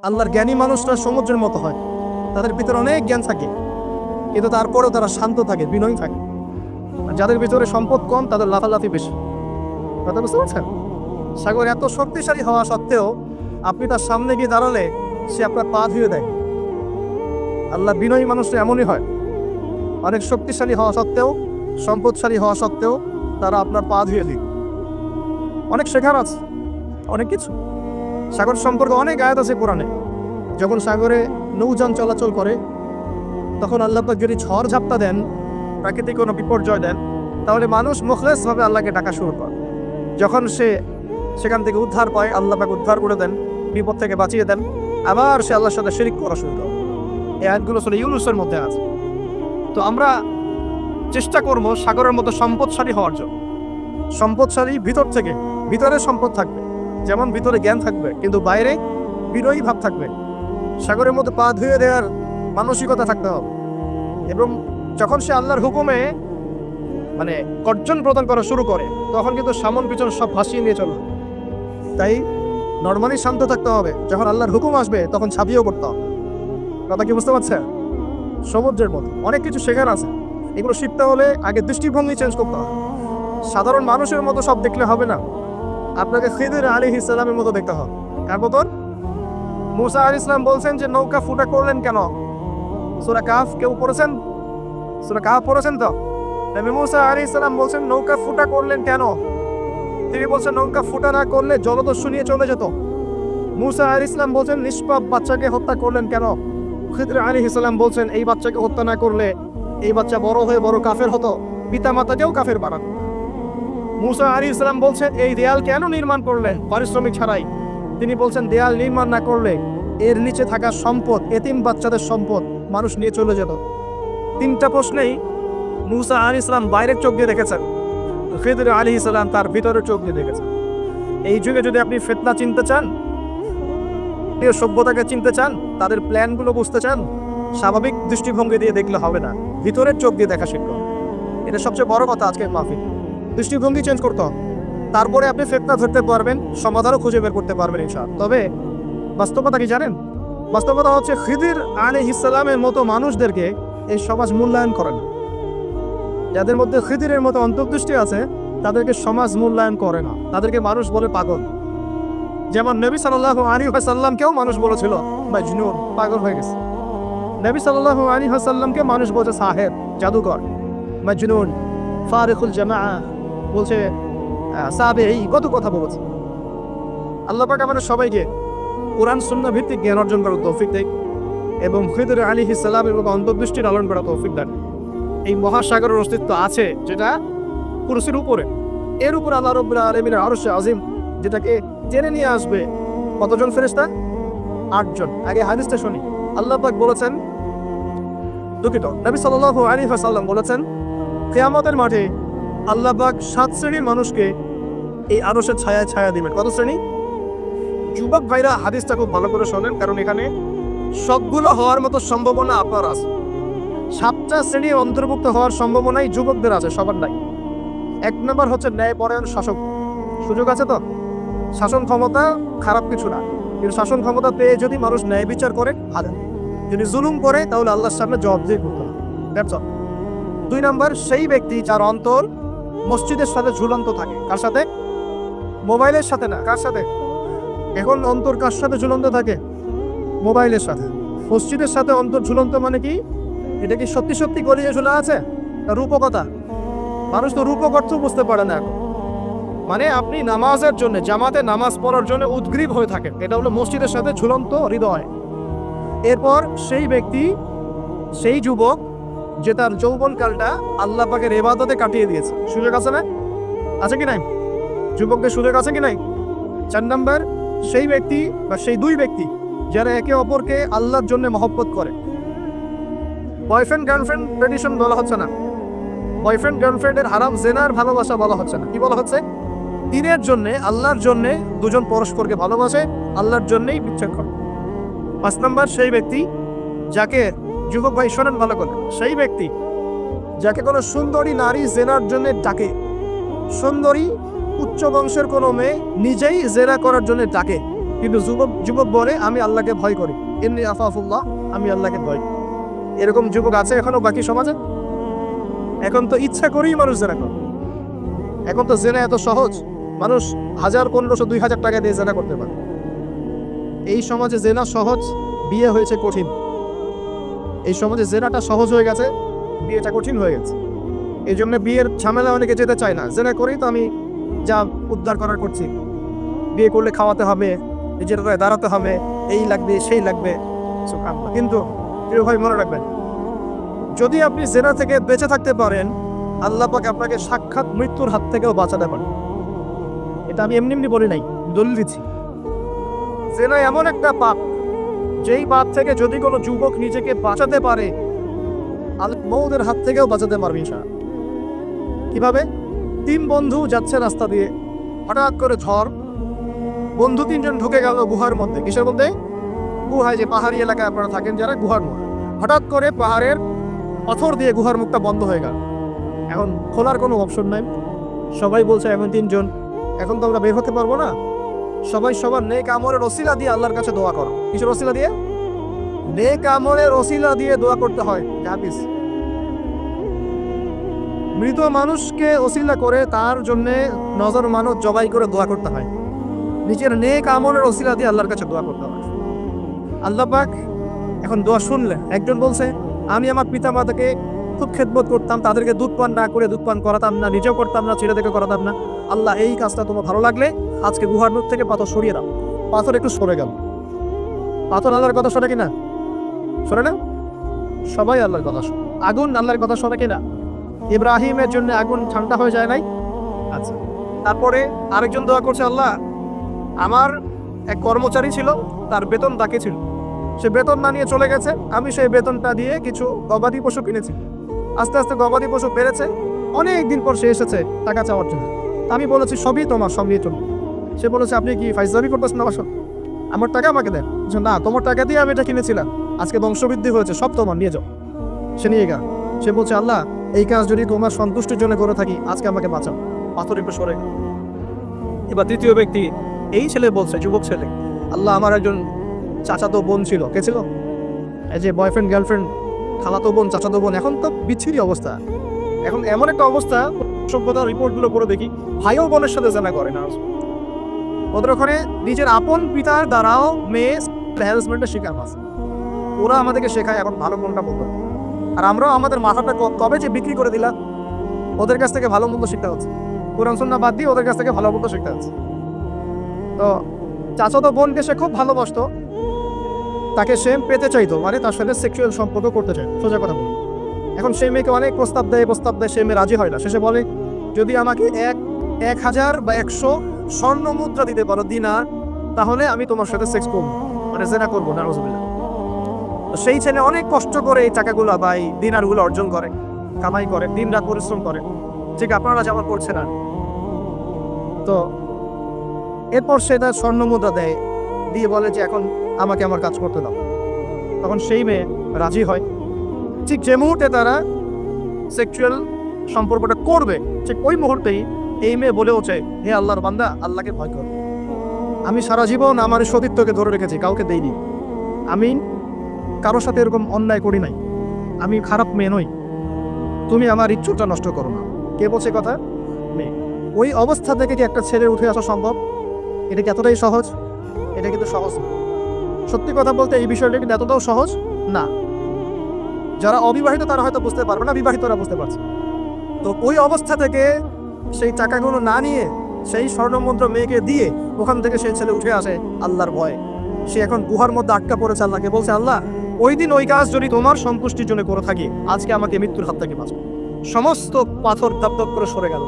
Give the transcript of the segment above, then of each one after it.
আল্লাহর জ্ঞানী মানুষরা সমুদ্রের মতো হয়, তাদের ভিতরে অনেক জ্ঞান থাকে, কিন্তু তারপরেও তারা শান্ত থাকে, বিনয়ী থাকে। আর যাদের ভিতরে সম্পদ কম তাদের লাফালাফি বেশি। কথা বুঝতে পারছেন? সাগর এত শক্তিশালী হওয়া সত্ত্বেও আপনি তার সামনে গিয়ে দাঁড়ালে সে আপনার পা ধুয়ে দেয়। আল্লাহ বিনয়ী মানুষরা এমনই হয়, অনেক শক্তিশালী হওয়া সত্ত্বেও, সম্পদশালী হওয়া সত্ত্বেও তারা আপনার পা ধুয়ে দিক। অনেক শেখার আছে, অনেক কিছু। সাগর সম্পর্কে অনেক আয়াত আছে কোরআনে। যখন সাগরে নৌযান চলাচল করে তখন আল্লাহ পাক যদি ঝড় ঝাপটা দেন, প্রাকৃতিক কোনো বিপর্যয় দেন, তাহলে মানুষ মুখলেসভাবে আল্লাহকে ডাকা শুরু করে। যখন সে সেখান থেকে উদ্ধার পায়, আল্লাহ পাক উদ্ধার করে দেন, বিপদ থেকে বাঁচিয়ে দেন, আবার সে আল্লাহর সাথে শিরিক করা শুরু করে। এই আয়াতগুলো সূরা ইউনূসের মধ্যে আছে। তো আমরা চেষ্টা করব সাগরের মতো সম্পদশালী হওয়ার জন্য। সম্পদশালী ভিতর থেকে, ভিতরে সম্পদ থাকবে, যেমন ভিতরে জ্ঞান থাকবে, কিন্তু বাইরে বিনয়ী ভাব থাকবে। সাগরের মধ্যে পা ধুয়ে দেওয়ার মানসিকতা থাকতে হবে। এবং যখন সে আল্লাহর হুকুমে গর্জন প্রদান করা শুরু করে, তখন কিন্তু সামন পিছন সব ভাসিয়ে নিয়ে চলবে। তাই নর্মালি শান্ত থাকতে হবে, যখন আল্লাহর হুকুম আসবে তখন ছাপিয়েও করতে হবে। কথা কি বুঝতে পারছেন? সমুদ্রের মতো অনেক কিছু শেখার আছে। এগুলো শিখতে হলে আগে দৃষ্টিভঙ্গি চেঞ্জ করতে হবে। সাধারণ মানুষের মতো সব দেখলে হবে না, আপনাকে খিদির আলাইহিস সালামের মতো দেখতে হবে। কার মতন? মুসা আলাইহিস সালাম বলছেন যে নৌকা ফুটা করলেন কেন? সূরা কাহফ কেউ পড়েছেন? সূরা কাহফ পড়েছেন তো? নবী মুসা আলাইহিস সালাম বলছেন নৌকা ফুটা করলেন কেন? তিনি বলছেন নৌকা ফুটা না করলে জলদস্যু নিয়ে চলে যেত। মুসা আলাইহিস সালাম বলছেন নিষ্পাপ বাচ্চাকে হত্যা করলেন কেন? খিদির আলাইহিস সালাম বলছেন এই বাচ্চাকে হত্যা না করলে এই বাচ্চা বড় হয়ে বড় কাফের হতো, পিতা মাতাকেও কাফের বানান। মুসা আলাইহিস সালাম বলছেন এই দেয়াল কেন নির্মাণ করলেন পারিশ্রমিক ছাড়াই? তিনি বলছেন দেয়াল নির্মাণ না করলে এর নিচে থাকা সম্পদ, এতিম বাচ্চাদের সম্পদ মানুষ নিয়ে চলে যেত। তিনটা প্রশ্নেই মুসা আলাইহিস সালাম বাইরের চোখ দিয়ে দেখেছেন, খিদির আলাইহিস সালাম তার ভিতরের চোখ দিয়ে দেখেছেন। এই যুগে যদি আপনি ফিতনা চিনতে চান, সভ্যতাকে চিনতে চান, তাদের প্ল্যানগুলো বুঝতে চান, স্বাভাবিক দৃষ্টিভঙ্গি দিয়ে দেখলে হবে না, ভিতরের চোখ দিয়ে দেখা শিখতে হবে। এটা সবচেয়ে বড় কথা আজকে মাহফিল। দৃষ্টিভঙ্গি চেঞ্জ করতে হবে, তারপরে আপনি ফিতনা ধরতে পারবেন, সমাধানও খুঁজে বের করতে পারবেন ইনশাআল্লাহ। তবে বাস্তবতা কি জানেন? বাস্তবতা হচ্ছে খিদির আলাইহিস সালামের মতো মানুষদেরকে এই সমাজ মূল্যায়ন করে না। যাদের মধ্যে খিদিরের মতো অন্তর্দৃষ্টি আছে তাদেরকে সমাজ মূল্যায়ন করে না, তাদেরকে মানুষ বলে পাগল। যেমন নবী সাল্লাল্লাহু আলাইহি ওয়াসাল্লামকেও মানুষ বলেছিল মাজনুন, পাগল হয়ে গেছে। নবী সাল্লাল্লাহু আলাইহি ওয়াসাল্লামকে মানুষ বলছে সাহেব, জাদুকর, মাজনুন, ফারিকুল জামাআ, বলছে সাবেঈ, কত কথা বলেছে। আল্লাহ পাক আমাদের সবাইকে কোরআন সুন্নাহ ভিত্তিক জ্ঞান অর্জন করার তৌফিক দেয় এবং খিদির আলাইহিস সালামের মতো অন্তর্দৃষ্টি লালন করার তৌফিক দেন। এই মহাসাগরের অস্তিত্ব আছে যেটা কুরসির উপরে, এর উপরে আল্লাহ রাব্বুল আলামিনের আরশে আজিম, যেটাকে টেনে নিয়ে আসবে কতজন ফেরেশতা? 8 জন। আগে হাদিসটা শুনি। আল্লাহ পাক বলেছেন, দুঃখিত, নবী সাল্লাল্লাহু আলাইহি ওয়াসাল্লাম বলেছেন কিয়ামতের মাঠে আল্লাহ পাক 7 শ্রেণীর মানুষকে এই আরশের ছায়ায় ছায়া দিবেন। কত শ্রেণী? যুবক ভাইরা হাদিসটা খুব ভালো করে শোনেন, কারণ এখানে সবগুলো হওয়ার মতো সম্ভাবনা আপনার আছে। 7টা শ্রেণীর অন্তর্ভুক্ত হওয়ার সম্ভাবনাই যুবকদের আছে, সবার নাই। 1 নম্বর হচ্ছে ন্যায়পরায়ণ শাসক। সুযোগ আছে তো? শাসন ক্ষমতা খারাপ কিছু না, কিন্তু শাসন ক্ষমতা পেয়ে যদি মানুষ ন্যায় বিচার করে ভালো, যদি জুলুম করে তাহলে আল্লাহর সামনে জবাবদিহি করতে হবে। 2 নম্বর সেই ব্যক্তি যার অন্তর মসজিদের সাথে ঝুলন্ত থাকে। কার সাথে? মোবাইলের সাথে না। কার সাথে? এখন অন্তর কার সাথে ঝুলন্ত থাকে? মোবাইলের সাথে। মসজিদের সাথে অন্তর ঝুলন্ত মানে কি? এটা কি সত্যি সত্যি গলিয়ে ঝুলা আছে? রূপকথা। মানুষ তো রূপক অর্থ বুঝতে পারে না এখন। মানে আপনি নামাজের জন্য, জামাতে নামাজ পড়ার জন্য উদ্গ্রীব হয়ে থাকেন, এটা হলো মসজিদের সাথে ঝুলন্ত হৃদয়। এরপর সেই ব্যক্তি, সেই যুবক যে তার যৌবনকালটা আল্লাহ পাকের ইবাদতে কাটিয়ে দিয়েছে। সুযোগ আছে না? আছে কি নাই? যুবকদের সুযোগ আছে কি নাই? 4 নম্বর সেই ব্যক্তি বা সেই 2 ব্যক্তি যারা একে অপরকে আল্লাহর জন্য মহব্বত করে। বয়ফ্রেন্ড গার্লফ্রেন্ড ট্রেডিশন বলা হচ্ছে না, বয়ফ্রেন্ড গার্লফ্রেন্ডের হারাম জেনার ভালোবাসা বলা হচ্ছে না। কি বলা হচ্ছে? দিনের জন্যে, আল্লাহর জন্যে দুজন পরস্পরকে ভালোবাসে, আল্লাহর জন্যেই বিচ্ছেদ করে। 5 নম্বর সেই ব্যক্তি যাকে, যুবক ভাই শোনেন ভালো করে, সেই ব্যক্তি যাকে কোনো সুন্দরী নারী জেনার জন্য ডাকে, সুন্দরী উচ্চ বংশের কোনো মেয়ে নিজেই জেনা করার জন্য ডাকে, কিন্তু যুবক যুবক বলে আমি আল্লাহকে ভয় করি, এমনি আফাফুল্লাহ, আমি আল্লাহকে ভয়। এরকম যুবক আছে এখনো বাকি সমাজে? এখন তো ইচ্ছা করেই মানুষ জেনা করে। এখন তো জেনা এত সহজ, মানুষ 1000, 1500, 2000 টাকা দিয়ে জেনা করতে পারে। এই সমাজে জেনা সহজ, বিয়ে হয়েছে কঠিন। এই সমাজে জেনাটা সহজ হয়ে গেছে, বিয়েটা কঠিন হয়ে গেছে। এই জন্য বিয়ের ঝামেলা অনেকে যেতে চায় না। জেনা করেই তো আমি যা উদ্ধার করার করছি। বিয়ে করলে খাওয়াতে হবে, নিজের গায়ে দাঁড়াতে হবে, এই লাগবে সেই লাগবে। কিন্তু প্রিয় ভাই মনে রাখবেন, যদি আপনি জেনা থেকে বেঁচে থাকতে পারেন, আল্লাহ পাক আপনাকে সাক্ষাৎ মৃত্যুর হাত থেকেও বাঁচাতে পারেন। এটা আমি এমনি এমনি বলি নাই, দলিল দিচ্ছি। জেনা এমন একটা পাপ, যেই পাপ থেকে যদি কোনো যুবক নিজেকে বাঁচাতে পারে, আল্লাহ মউতের হাত থেকেও বাঁচাতে পারবে ইনশাআল্লাহ। কিভাবে? 3 বন্ধু যাচ্ছে রাস্তা দিয়ে, হঠাৎ করে ঝড়, বন্ধু 3 জন ঢুকে গেল গুহার মধ্যে। কিসের মধ্যে? গুহায়, যে পাহাড়ি এলাকায় আপনারা থাকেন যারা, গুহার মধ্যে। হঠাৎ করে পাহাড়ের পাথর দিয়ে গুহার মুখটা বন্ধ হয়ে গেল। এখন খোলার কোনো অপশন নাই। সবাই বলছে এখন 3 জন, এখন তো আমরা বের হতে পারবো না। সবাই সবার নেক আমলের ওসিলা দিয়ে আল্লাহর কাছে দোয়া করো। কিসের ওসিলা দিয়ে? নেক আমলের ওসিলা দিয়ে দোয়া করতে হয়। হাদিস, মৃত মানুষকে ওসিলা করে তার জন্যে নজর মানত জবাই করে দোয়া করতে হয়। নিজের নেক আমলের ওসিলা দিয়ে আল্লাহর কাছে দোয়া করতে হয়। আল্লাহ পাক এখন দোয়া শুনলেন। একজন বলছে, আমি আমার পিতা মাতাকে খুব খেদমত করতাম, তাদেরকে দুধ পান না করে দুধ পান করাতাম না, নিজেও করতাম না, ছেলে থেকে করাতাম না। আল্লাহ, এই কাজটা তোমার ভালো লাগলে আজকে গুহার মুখ থেকে পাথর সরিয়ে দাও। পাথর একটু সরে গেল। পাথর আল্লাহর কথা শোনে কিনা? শোনে না? সবাই আল্লাহর কথা শোনে। আগুন আল্লাহর কথা শোনে কিনা? ইব্রাহিমের জন্য আগুন ঠান্ডা হয়ে যায় নাই? আচ্ছা। তারপরে আরেকজন দোয়া করছে, আল্লাহ, আমার এক কর্মচারী ছিল, তার বেতন বাকি ছিল, সে বেতন না নিয়ে চলে গেছে, আমি সেই বেতনটা দিয়ে কিছু গবাদি পশু কিনেছি। আস্তে আস্তে গবাদি পশু বেড়েছে, অনেক দিন পর সে এসেছে টাকা চাওয়ার জন্য। আমি বলেছি সবই তোমার, সব নিয়ে চলুন। সে বলেছে, আপনি কি ফাইজলামি করতেছেন আমার সঙ্গে? আমার টাকা আমাকে দেন। না, তোমার টাকা দিয়ে আমি এটা কিনেছিলাম, আজকে বংশবৃদ্ধি হয়েছে, সব তোমার, নিয়ে যাও। সে নিয়ে গেল। সে বলছে, আল্লাহ, এই কাজ যদি তোমার সন্তুষ্টির জন্য করে থাকি, আজকে আমাকে বাঁচাও। পাথর একটু সরে গেল। এবার তৃতীয় ব্যক্তি, এই ছেলে বলছে, যুবক ছেলে, আল্লাহ, আমার একজন চাচাতো বোন ছিল। কে ছিল? এই যে বয়ফ্রেন্ড গার্লফ্রেন্ড, খালাতো বোন, চাচাতো বোন। এখন তো বিচ্ছিরি অবস্থা। এখন এমন একটা অবস্থা, সভ্যতার রিপোর্টগুলো করে দেখি, ভাইও বোনের সাথে জানা করে না। ওদের ওখানে নিজের আপন পিতার দ্বারাও মেয়ে হ্যারাসমেন্টের শিকার আছে। ওরা আমাদেরকে শেখায় এখন ভালো কোনটা বলতো, আর আমরাও আমাদের মাথাটা কবে যে বিক্রি করে দিলাম। ওদের কাছ থেকে ভালো মন্দ শিখতে হচ্ছে, কোরআন সুন্নাহ বাদ দিয়ে ওদের কাছ থেকে ভালো মন্দ শিখতে হচ্ছে। তো চাচাতো বোনকে সে খুব ভালোবাসতো, তাকে সে পেতে চাইতো, মানে তার সাথে সেক্সুয়াল সম্পর্ক করতে চায়, সোজা কথা বলি। এখন সেই মেয়েকে অনেক প্রস্তাব দেয়, সে মেয়ে রাজি হয় না। শেষে বলে, যদি আমাকে 1000 বা 100 স্বর্ণ মুদ্রা দিতে পারো, দিনার, তাহলে আমি তোমার সাথে সেক্স করবো, মানে জেনা করবো। নাউজুবিল্লাহ। তো সেই ছেলে অনেক কষ্ট করে এই টাকাগুলো বা এই দিনারগুলো অর্জন করে, কামাই করে, দিন রাত পরিশ্রম করে, ঠিক আপনারা যেমন করছেন। না তো এরপর সে তার স্বর্ণ মুদ্রা দেয়, দিয়ে বলে যে এখন আমাকে আমার কাজ করতে দাও। তখন সেই মেয়ে রাজি হয়। ঠিক যে মুহূর্তে তারা সেক্সুয়াল সম্পর্কটা করবে, ঠিক ওই মুহূর্তেই এই মেয়ে বলে ওঠে, হে আল্লাহর বান্দা, আল্লাহকে ভয় কর। আমি সারা জীবন আমার সতীত্বকে ধরে রেখেছি, কাউকে দেইনি। আমি কারোর সাথে এরকম অন্যায় করি নাই, আমি খারাপ মেয়ে নই, তুমি আমার ইচ্ছুটা নষ্ট করো না। কে বলছে কথা? মেয়ে। ওই অবস্থা থেকে কি একটা ছেলে উঠে আসা সম্ভব? এটা কি এতটাই সহজ? এটা কিন্তু সহজ না। সত্যি কথা বলতে এই বিষয়টা কিন্তু এতটাও সহজ না। যারা অবিবাহিত তারা হয়তো বুঝতে পারবে না, বিবাহিতরা বুঝতে পারছে। তো ওই অবস্থা থেকে সেই টাকাগুলো না নিয়ে সেই স্বর্ণমন্ত্র মেয়েকে দিয়ে ওখান থেকে সেই ছেলে উঠে আসে আল্লাহর ভয়ে। সে এখন গুহার মধ্যে আটকা পড়েছে, আল্লাহকে বলছে, আল্লাহ, ওই দিন ওই কাজ যদি তোমার সন্তুষ্টির জন্য করে থাকি, আজকে আমাকে মৃত্যুর হাত থেকে বাঁচাও। সমস্ত পাথর দপদপ করে সরে গেল।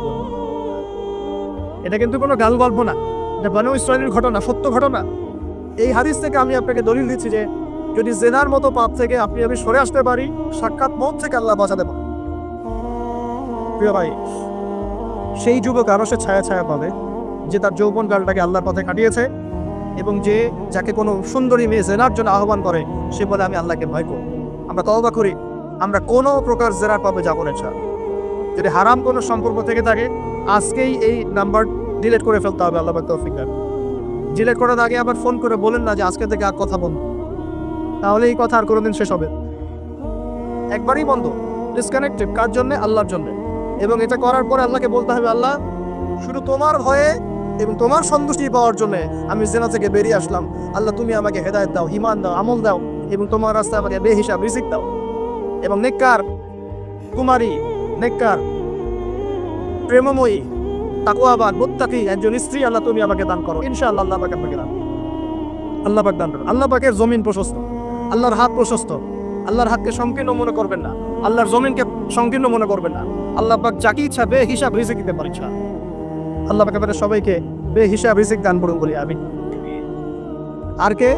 এটা কিন্তু কোনো গাল গল্প না, এটা বনু ইসরাইলের ঘটনা, সত্য ঘটনা। এই হাদিস থেকে আমি আপনাকে দলিল দিচ্ছি যে যদি জেনার মতো পাপ থেকে আমি সরে আসতে পারি, সাক্ষাৎ মৌত থেকে আল্লাহ বাঁচাতে পারে। প্রিয় ভাই, সেই যুবক আরো সে ছায়া ছায়া পাবে যে তার যৌবন কালটাকে আল্লাহর পথে কাটিয়েছে, এবং যে যাকে কোনো সুন্দরী মেয়ে জেনার জন্য আহ্বান করে, সে বলে আমি আল্লাহকে ভয় করি। আমরা তওবা করি, আমরা কোনো প্রকার জেনার পাবে যাবো না। যদি হারাম কোনো সম্পর্ক থেকে থাকে, আজকেই এই নাম্বার ডিলিট করে ফেলতে হবে। আল্লাহ পাক তৌফিক দান। ডিলেট করার আগে আবার ফোন করে বলেন না যে আজকে থেকে আর কথা বন্ধ, তাহলে এই কথা আর কোনোদিন শেষ হবে একবারই বন্ধ। ডিসকানেক্টেড কার জন্য? আল্লাহর জন্য। এবং এটা করার পরে আল্লাহকে বলতে হবে, আল্লাহ শুধু তোমার ভয়ে এবং তোমার সন্তুষ্টি পাওয়ার জন্য আমি জেনা থেকে বেরিয়ে আসলাম। আল্লাহ তুমি আমাকে হেদায়েত দাও, ঈমান দাও, আমল দাও এবং তোমার রাস্তায় আমাকে বেহিসাব রিজিক দাও। এবং নেককার কুমারী, নেককার প্রেমময়ী, তাকওয়াবান, মুত্তাকি একজন স্ত্রী আল্লাহ তুমি আমাকে দান করো। ইনশাআল্লাহ আল্লাহ পাক আমাকে দান, আল্লাহ পাক দান করুন। আল্লাহ পাকের জমিন প্রশস্ত, আল্লাহর হাত প্রশস্ত। আল্লাহর হাতকে সংকীর্ণ মনে করবেন না, আল্লাহর জমিনকে সংকীর্ণ মনে করবেন না। আল্লাহ পাক যাকে ইচ্ছা বেহিসাব রিজিক দিতে পারে। ইচ্ছা আল্লাহ পাক আমাদের সবাইকে বেহিসাব রিজিক দান করুন বলি আমি। আর কে?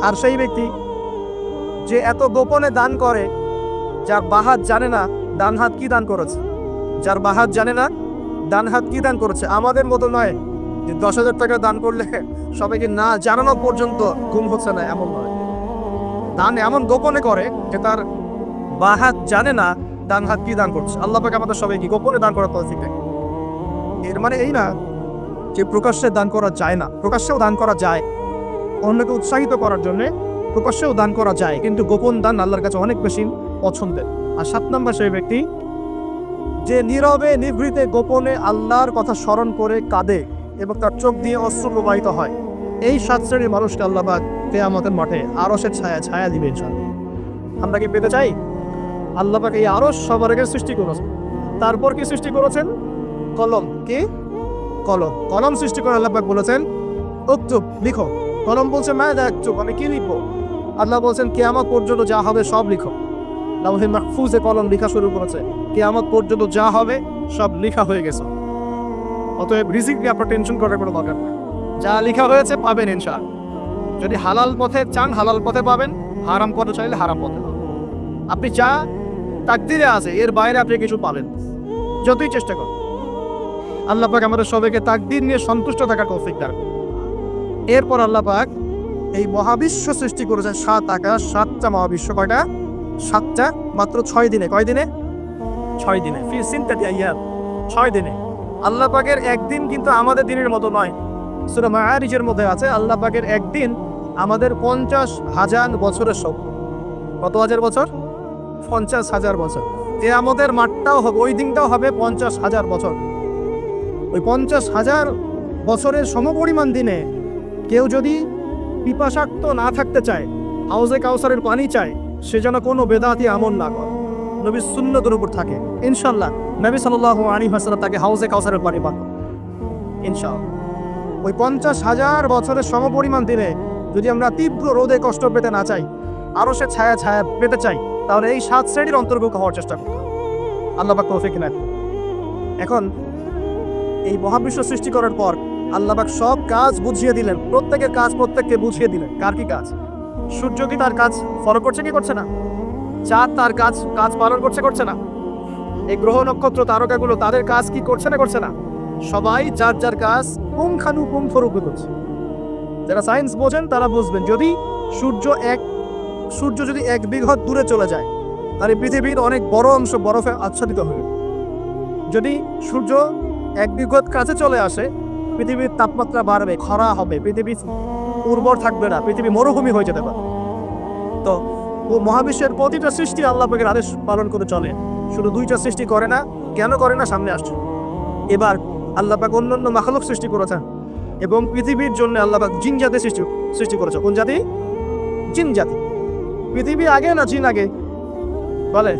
আর সেই ব্যক্তি যে এত গোপনে দান করে, যার বাহাত জানে না ডান হাত কি দান করেছে, যার বাহাত জানে না ডান হাত কি দান করেছে। আমাদের মতো নয় যে 10,000 টাকা দান করলে সবাইকে না জানানো পর্যন্ত ঘুম হচ্ছে না, এমন নয়। দান এমন গোপনে করে যে তার বাহাত জানে না ডান হাত কি দান করছে। আল্লাহ পাক আমাদের সবাইকে গোপনে দান করার তৌফিক দেন। এর মানে এই না যে প্রকাশ্যে দান করা যায় না, প্রকাশ্যেও দান করা যায়। অন্যকে উৎসাহিত করার জন্য প্রকাশ্যেও দান করা যায়, কিন্তু গোপন দান আল্লাহর কাছে অনেক বেশি পছন্দের। আর 7 নম্বর সেই ব্যক্তি যে নীরবে নিভৃতে গোপনে আল্লাহর কথা স্মরণ করে কাঁদে এবং তার চোখ দিয়ে অশ্রু প্রবাহিত হয়। এই 7 শ্রেণীর মানুষকে আল্লাহ পাক কিয়ামতের মাঠে আরশের ছায়া দিবে ইনশাআল্লাহ। আমরা কি পেতে চাই? আল্লাহ পাক এই আরশ সবার আগে সৃষ্টি করেছেন। তারপর কি সৃষ্টি করেছেন? কলম। কি? কলম। কলম সৃষ্টি করে আল্লাহ পাক বলেছেন উক্তুব, লিখো। কলম বলছে মাযা আক্তুব, আমি কি লিখবো? আল্লাহ বলছেন কিয়ামত পর্যন্ত যা হবে সব লিখো। লাউহে মাহফুজে কলম লেখা শুরু করেছে, কিয়ামত পর্যন্ত যা হবে সব লেখা হয়ে গেছে। অতএব রিজিক নিয়ে আপনার টেনশন করার কোনো দরকার নেই। যা লেখা হয়েছে পাবেন ইনশাআল্লাহ। যদি হালাল পথে চান হালাল পথে পাবেন, হারাম পথে চাইলে হারাম পথে পাবেন। আপনি যা তাকদিরে আছে এর বাইরে আপনি কিছু পাবেন যতই চেষ্টা করেন। আল্লাহ পাক আমাদের সবাইকে তাকদির নিয়ে সন্তুষ্ট থাকার তৌফিক দান। এরপর আল্লাহ পাক এই মহাবিশ্ব সৃষ্টি করেছেন 7 আকাশ, 7টা মহাবিশ্ব। কয়টা? 7টা, মাত্র 6 দিনে। কয় দিনে? 6 দিনে। ফি সিনতাতি আইয়াম, 6 দিনে। আল্লাহ পাকের একদিন কিন্তু আমাদের দিনের মতো নয়। সূরা মাআরিজের মধ্যে আছে আল্লাহ পাকের একদিন আমাদের 50,000 বছরের সম। কত হাজার বছর? 50,000 বছর। আমাদের মাঠটাও হবে, ওই দিনটাও হবে 50,000 বছর। ওই 50,000 বছরের সমপরিমাণ দিনে কেউ যদি পিপাসার্ত না থাকতে চায়, হাউজে কাউসারের পানি চায়, সে যেন কোনো বেদাতি আমল না করে, নবীর সুন্নতের উপর থাকে। ইনশাআল্লাহ নবী সাল্লাল্লাহু আলাইহি ওয়াসাল্লাম তাকে হাউজে কাউসারের পানি পান ইনশাআল্লাহ। ওই 50,000 বছরের সমপরিমাণ দিনে যদি আমরা তীব্র রোদে কষ্ট পেতে না চাই, আরো সে ছায়া পেতে চাই, তাহলে এই 7 শ্রেণীর অন্তর্ভুক্ত হওয়ার চেষ্টা করতে হবে। আল্লাহ পাক তৌফিক দেন। এখন এই মহাবিশ্ব সৃষ্টি করার পর আল্লাহ পাক সব কাজ বুঝিয়ে দিলেন, প্রত্যেকের কাজ প্রত্যেককে বুঝিয়ে দিলেন। কার কি কাজ? সূর্য কি তার কাজ ফলো করছে কি করছে না? চাঁদ তার কাজ পালন করছে না? এই গ্রহ নক্ষত্র তারকাগুলো তাদের কাজ কি করছে না? সবাই যার যার কাজ পুঙ্খানুপুঙ্খরূপে করছে। যারা সায়েন্স বোঝেন তারা বুঝবেন, যদি সূর্য যদি 1 বিঘত দূরে চলে যায় তাহলে পৃথিবীর অনেক বড় অংশ বরফে আচ্ছাদিত হবে। যদি সূর্য 1 বিঘত কাছে চলে আসে, পৃথিবীর তাপমাত্রা বাড়বে, খরা হবে, পৃথিবী উর্বর থাকবে না, পৃথিবী মরুভূমি হয়ে যেতে পারে। তো মহাবিশ্বের প্রতিটা সৃষ্টি আল্লাহ পাকের আদেশ পালন করে চলে। শুধু 2টা সৃষ্টি করে না। কেন করে না? সামনে আসছে। এবার আল্লাহ পাক অন্যান্য মাখলুক সৃষ্টি করেছেন এবং পৃথিবীর জন্য আল্লাহ পাক জিন জাতি সৃষ্টি করেছে। কোন জাতি? জিন জাতি। পৃথিবী আগে না জিন আগে? বলে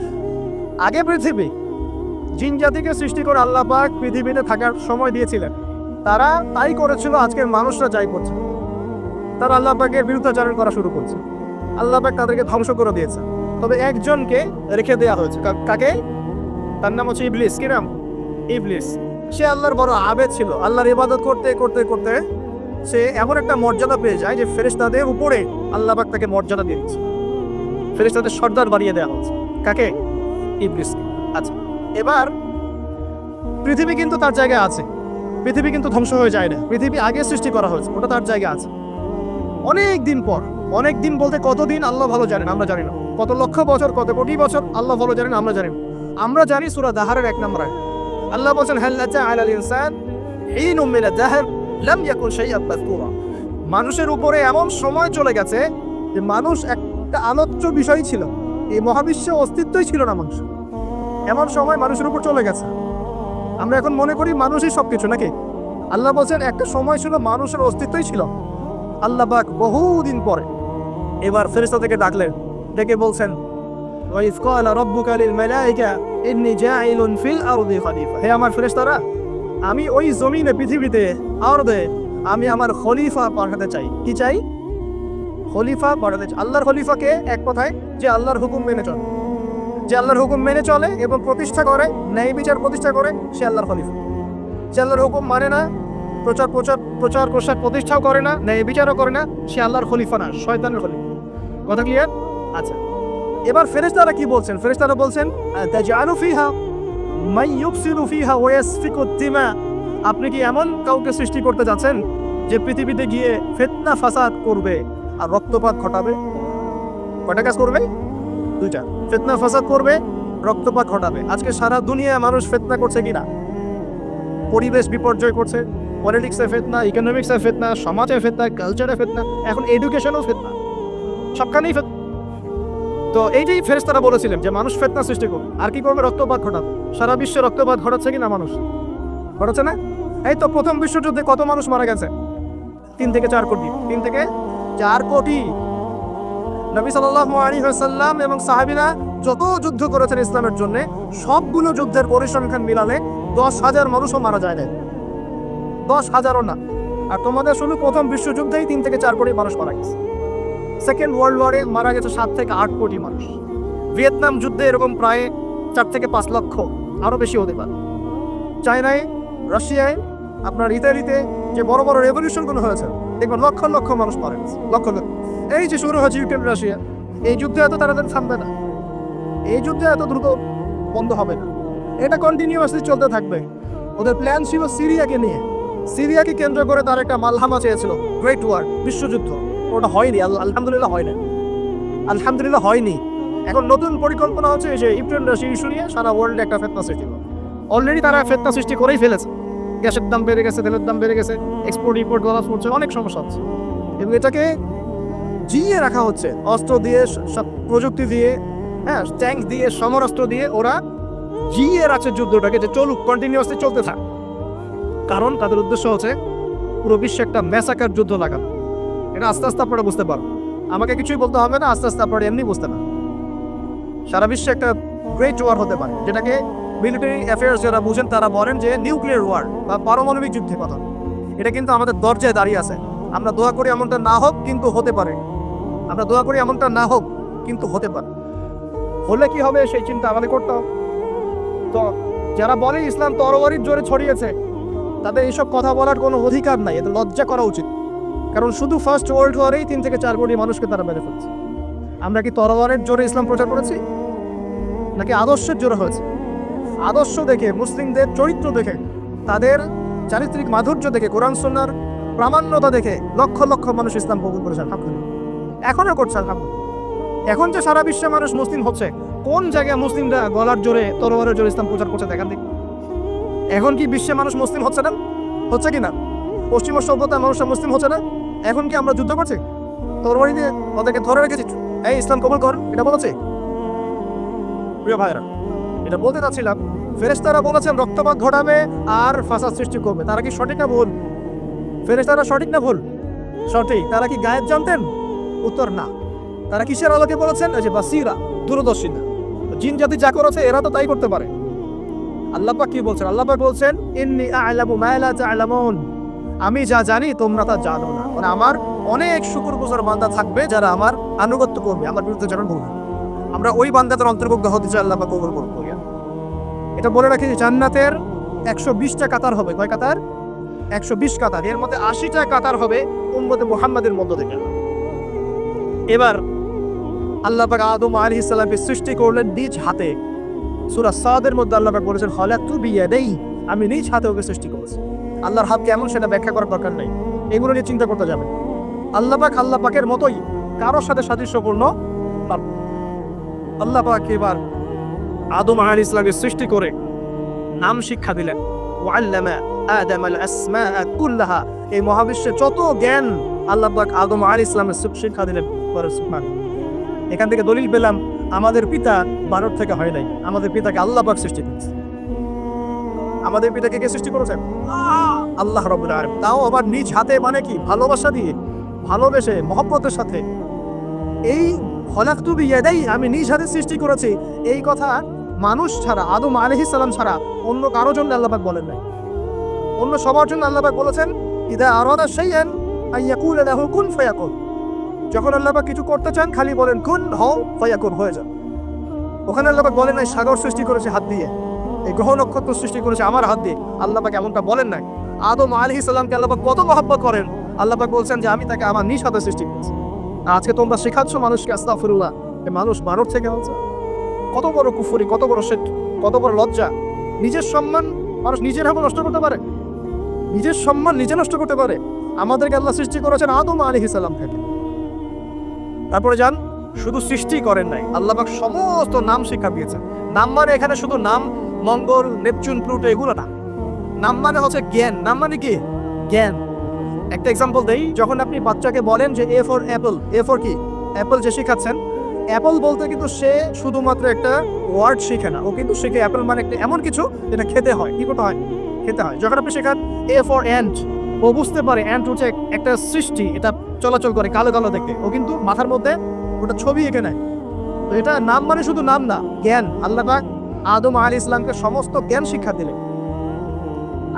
আগে পৃথিবী। জিন জাতিকে সৃষ্টি করে আল্লাহ পাক পৃথিবীতে থাকার সময় দিয়েছিলেন। তারা তাই করেছিল, আজকের মানুষরা যাই করছে। তারা আল্লাহ পাকের বিরুদ্ধাচরণ করা শুরু করছে। আল্লাহ পাক তাদেরকে ধ্বংস করে দিয়েছে। তবে একজনকে রেখে দেওয়া হয়েছে। কাকে? তার নাম হচ্ছে ইবলিস। কি নাম? ইবলিস। সে আল্লাহর বড় আবেদ ছিল। আল্লাহর ইবাদত করতে করতে করতে সে এমন একটা মর্যাদা পেয়ে যায় যে ফেরেশতাদের উপরে আল্লাহ পাক তাকে মর্যাদা দিয়েছে। ফেরেশতাদের সর্দার বানিয়ে দেওয়া হয়েছে। কাকে? ইবলিসকে। আচ্ছা, এবার পৃথিবী কিন্তু তার জায়গায় আছে। পৃথিবী কিন্তু ধ্বংস হয়ে যায় না। পৃথিবী আগে সৃষ্টি করা হয়েছে, ওটা তার জায়গায় আছে। অনেক দিন পর, অনেক দিন বলতে কতদিন আল্লাহ ভালো জানেন, আমরা জানি না। কত লক্ষ বছর, কত কোটি বছর আল্লাহ ভালো জানেন, আমরা জানি না। আমরা জানি সূরা দাহারের 1 নম্বর আয়াত। আল্লাহ বলেন হাল আতা আলাল ইনসান হিনুম মিনাদ দাহর লাম ইয়াকুন শাইআন মাযকুরা। মানুষের উপরে এমন সময় চলে গেছে যে মানুষ একটা আলোচ্য বিষয় ছিল, এই মহাবিশ্বে অস্তিত্বই ছিল না মানুষ। এমন সময় মানুষের উপর চলে গেছে। আমরা এখন মনে করি মানুষই সবকিছু, নাকি? আল্লাহ বলছেন একটা সময় ছিল মানুষের অস্তিত্বই ছিল। আল্লাহ পাক বহুদিন পরে এবার ফেরেশতা থেকে ডাকলেন, ডেকে বলছেন, ওয়াইজ ক্বালা রাব্বুকা লিল মালাইকা ইন্নী জাইলুন ফিল আরদি খলিফা। হে আমার ফেরেশতারা, আমি ওই জমিনে, পৃথিবীতে, আরদে আমি আমার খলিফা পাঠাতে চাই। কি চাই? খলিফা পাঠাতে চাই। আল্লাহর খলিফাকে এক কথায় যে আল্লাহর হুকুম মেনে চলে, যে আল্লাহর হুকুম মেনে চলে এবং প্রতিষ্ঠা করে, ন্যায় বিচার প্রতিষ্ঠা করে, সে আল্লাহর খলিফা। যে আল্লাহর হুকুম মানে না, প্রচার প্রতিষ্ঠাও করে না, ন্যায় বিচারও করে না, সে আল্লাহর খলিফা না, শয়তানের খলিফা। কথা ক্লিয়ার? আচ্ছা, এবার ফেরেশতারা কি বলছেন? ফেরেশতারা বলছেন, তাজআলু ফিহা মান ইউফসিদু ফিহা ওয়া ইয়াসফিকু দিমা। আপনি কি এমন কাউকে সৃষ্টি করতে যাচ্ছেন যে পৃথিবীতে গিয়ে ফিতনা ফাসাদ করবে আর রক্তপাত ঘটাবে? কয়টা কাজ করবে? দুইটা। ফিতনা ফাসাদ করবে, রক্তপাত ঘটাবে। আজকে সারা দুনিয়ায় মানুষ ফিতনা করছে কিনা? পরিবেশ বিপর্যয় করছে, পলিটিক্সে ফিতনা, ইকোনমিক্সে ফিতনা, সমাজে ফিতনা, কালচারে ফিতনা, এখন এডুকেশনও ফিতনা, সবখানেই ফিতনা। তো এইটাই ফেরেশতারা বলেছিলেন যে মানুষ ফিতনা সৃষ্টি করবে আর কি করবে? রক্তপাত ঘটাবে। সারা বিশ্বে রক্তপাত ঘটাচ্ছে কিনা মানুষ? ঘটাচ্ছে না? এই তো প্রথম বিশ্বযুদ্ধে কত মানুষ মারা গেছে? 3 থেকে 4 কোটি। 3 থেকে 4 কোটি। নবী সাল্লাল্লাহু আলাইহি ওয়াসাল্লাম এবং সাহাবীরা যত যুদ্ধ করেছেন ইসলামের জন্য, সবগুলো যুদ্ধের পরিসংখ্যান মিলালে 10,000 মানুষও মারা যায় না। 10,000ও না। আর তোমাদের শুধু প্রথম বিশ্বযুদ্ধেই 3 থেকে 4 কোটি মানুষ মারা গেছে। সেকেন্ড ওয়ার্ল্ড ওয়ারে মারা গেছে 7 থেকে 8 কোটি মানুষ। ভিয়েতনাম যুদ্ধে এরকম প্রায় 4 থেকে 5 লক্ষ, আরও বেশি হতে পারে। চায়নায়, রাশিয়ায়, আপনার ইতালিতে যে বড় বড় রেভলিউশনগুলো হয়েছে, দেখবেন লক্ষ লক্ষ মানুষ মারা গেছে, লক্ষ লক্ষ। এই যে শুরু হয়েছে ইউক্রেন রাশিয়া, এই যুদ্ধে এত তাড়াতাড়ি থামবে না, এই যুদ্ধে এত দ্রুত বন্ধ হবে না, এটা কন্টিনিউয়াসলি চলতে থাকবে। ওদের প্ল্যান ছিল সিরিয়াকে নিয়ে, সিরিয়াকে কেন্দ্র করে তার একটা মালহামা চেয়েছিল, গ্রেট ওয়ার, বিশ্বযুদ্ধ। ওটা হয়নি, আলহামদুলিল্লাহ হয় না, আলহামদুলিল্লাহ হয়নি। এখন নতুন পরিকল্পনা হচ্ছে যে ইউক্রেন রাশিয়া ইস্যু নিয়ে সারা ওয়ার্ল্ডে একটা ফিতনা সৃষ্টি করবে। অলরেডি তারা ফিতনা সৃষ্টি করেই ফেলেছে। গ্যাসের দাম বেড়ে গেছে, তেলের দাম বেড়ে গেছে, এক্সপোর্ট ইম্পোর্ট করা হচ্ছে, অনেক সমস্যা হচ্ছে। এবং এটাকে জিয়ে রাখা হচ্ছে অস্ত্র দিয়ে, প্রযুক্তি দিয়ে, হ্যাঁ, ট্যাঙ্ক দিয়ে, সমরাস্ত্র দিয়ে ওরা জিয়ে রাখছে যুদ্ধটাকে, যে চলুক, কন্টিনিউয়াসলি চলতে থাক। কারণ তাদের উদ্দেশ্য হচ্ছে পুরো বিশ্বে একটা ম্যাসাকার যুদ্ধ লাগানো। এটা আস্তে আস্তে আপনারা বুঝতে পারবেন, আমাকে কিছুই বলতে হবে না, আস্তে আস্তে আপনারা এমনি বুঝতে পারেন। সারা বিশ্বে একটা গ্রেট ওয়ার হতে পারে, যেটাকে মিলিটারি অ্যাফেয়ার্স যারা বুঝেন তারা বলেন যে নিউক্লিয়ার ওয়ার বা পারমাণবিক যুদ্ধের কথা। এটা কিন্তু আমাদের দরজায় দাঁড়িয়ে আছে। আমরা দোয়া করি এমনটা না হোক, কিন্তু হতে পারে। আমরা দোয়া করি এমনটা না হোক, কিন্তু হতে পারে। হলে কি হবে সেই চিন্তা আমাদের করতে হবে। তো যারা বলে ইসলাম তরবারির জোরে ছড়িয়েছে, তাদের এইসব কথা বলার কোনো অধিকার নাই, এদের লজ্জা করা উচিত। কারণ শুধু ফার্স্ট ওয়ার্ল্ড ওয়ারেই 3 থেকে 4 কোটি মানুষকে তারা মেরে ফেলছে। আমরা কি তরবারের জোরে ইসলাম প্রচার করেছি, নাকি আদর্শের জোরে হয়েছে? আদর্শ দেখে, মুসলিমদের চরিত্র দেখে, তাদের চারিত্রিক মাধুর্য দেখে, কোরআন সুন্নাহর প্রামাণ্যতা দেখে লক্ষ লক্ষ মানুষ ইসলাম কবুল করেছে, আলহামদুলিল্লাহ। এখনও করছে, আলহামদুলিল্লাহ। এখন যে সারা বিশ্বে মানুষ মুসলিম হচ্ছে, কোন জায়গায় মুসলিমরা গলার জোরে, তরবারের জোরে ইসলাম প্রচার করছে দেখান দেখি। এখন কি বিশ্বে মানুষ মুসলিম হচ্ছে না? হচ্ছে কি না? পশ্চিমা সভ্যতার মানুষরা মুসলিম হচ্ছে না? এখন কি আমরা যুদ্ধ করছি তরবারি দিয়ে? ওদেরকে ধরে রেখেছি, এই ইসলাম কবুল কর, এটা বলেছে? প্রিয় ভাইরা, এটা বলতে চাচ্ছিলাম, ফেরেশতারা বলেছেন রক্তপাত ঘটাবে আর ফাসাদ সৃষ্টি করবে। তারা কি সঠিক না ভুল? ফেরেশতারা সঠিক না ভুল? সঠিক। তারা কি গায়েব জানতেন? উত্তর না। তারা কিসের আলোকে বলেছেন? যে বাসিরা, দূরদর্শী না। জিন জাতি যা করেছে এরা তো তাই করতে পারে। আল্লাহ পাক কি বলছেন? আল্লাহ পাক বলছেন, ইন্নী আ'লামু মা লা তা'লামুন, আমি যা জানি তোমরা তা জানো না। মানে আমার অনেক শুকরগুজার বান্দা থাকবে যারা আমার আনুগত্য করবে, আমার বিরুদ্ধে যারা বলবে। আমরা ওই বান্দাদের অন্তর্ভুক্ত হতে চাই, আল্লাহ পাক কবুল করুন। এটা বলে রাখি যে জান্নাতের 120টা কাতার হবে। কয় কাতার? 120 কাতার। এর মধ্যে 80টা কাতার হবে উম্মতে মুহাম্মাদের মধ্য থেকে। এবার আল্লাহ পাক আদম আলাইহিস সালামকে সৃষ্টি করলেন নিজ হাতে। সূরা সাদের মধ্যে আল্লাহ পাক বলেছেন, খালাকতু বিয়াদাই, আমি নিজ হাতে ওকে সৃষ্টি করেছি। আল্লাহর হাত কেমন সেটা ব্যাখ্যা করার দরকার নেই, এগুলো নিয়ে চিন্তা করতে যাবেন। আল্লাহ পাকের মতোই কারোর সাথে সাদৃশ্যপূর্ণ। আল্লাহ পাক এবার আদম আলাইহিস সালামকে সৃষ্টি করে নাম শিক্ষা দিলেন। ওয়াল্লামা আদামাল আসমাআ কুল্লাহা, এই মহাবিশ্বে যত জ্ঞান আল্লাহ পাক আদম আলাইহিস সালামের শিক্ষা দিলেন। এখান থেকে দলিল পেলাম আমাদের পিতা বানর থেকে হয় নাই, আমাদের পিতাকে আল্লাহ পাক সৃষ্টি করেছে। আমাদের পিতাকে কে সৃষ্টি করেছেন? আল্লাহ রাব্বুল আলামিন। তাও আবার নিজ হাতে, মানে কি ভালোবাসা দিয়ে, ভালোবেসে, মহব্বতের সাথে। এই খলাকতু বিয়াদাই, আমি নিজ হাতে সৃষ্টি করেছি, এই কথা মানুষ ছাড়া, আদম আলাইহিস সালাম ছাড়া অন্য কারো জন্য আল্লাহ পাক বলেন নাই। অন্য সবার জন্য আল্লাহ পাক বলেছেন ইদা আরাদা শাইআন আইয়াকুলা লাহু কুন ফায়াকুন। যখন আল্লাহ পাক কিছু করতে চান খালি বলেন কুন হও, ফায়াকুন হয়ে যায়। ওখানে আল্লাহ পাক বলেন নাই সাগর সৃষ্টি করেছে হাত দিয়ে, এই গ্রহ নক্ষত্র সৃষ্টি করেছে আমার হাত দিয়ে। আল্লাহ পাক এমনটা বলেন নাই। আদম আলাইহিস সালামকে আল্লাহ পাক কত মহব্বত করেন, আল্লাহ পাক বলছেন যে আমি তাকে আমার নিজ হাতে সৃষ্টি করেছি। আজকে তোমরা শেখাচ্ছ মানুষকে আস্তাগফিরুল্লাহ, মানুষ বানর থেকে হচ্ছে। কত বড় কুফরি, কত বড় শিরক, কত বড় লজ্জা। নিজের সম্মান মানুষ নিজের হাতে নষ্ট করতে পারে, নিজের সম্মান নিজে নষ্ট করতে পারে। আমাদেরকে আল্লাহ সৃষ্টি করেছেন আদম আলাইহিস সালাম থেকে। তারপরে যান, শুধু সৃষ্টি করেন নাই, আল্লাহ পাক সমস্ত নাম শিক্ষা দিয়েছেন। নাম মানে এখানে শুধু নাম, মঙ্গল, নেপচুন, প্লুটো এগুলো না। নাম মানে হচ্ছে জ্ঞান। নাম মানে কি? জ্ঞান। একটা এক্সাম্পল দেই, যখন আপনি বাচ্চাকে বলেন যে A for Apple, A for কি? অ্যাপল যে শিখাচ্ছেন, অ্যাপল বলতে কিন্তু সে শুধুমাত্র একটা ওয়ার্ড শিখে না, ও কিন্তু শিখে অ্যাপল মানে একটা এমন কিছু যেটা খেতে হয়। কি করতে হয়? খেতে হয়। যখন আপনি শেখান এ ফর অ্যান্ট, ও বুঝতে পারে অ্যান্ট হচ্ছে একটা সৃষ্টি, এটা চলাচল করে কালো কালো দেখতে, ও কিন্তু মাথার মধ্যে ওটা ছবি এঁকে নেয়। তো এটা নাম মানে শুধু নাম না, জ্ঞান। আল্লাহ পাক আদম আলাইহিস সালামকে সমস্ত জ্ঞান শিক্ষা দিলেন।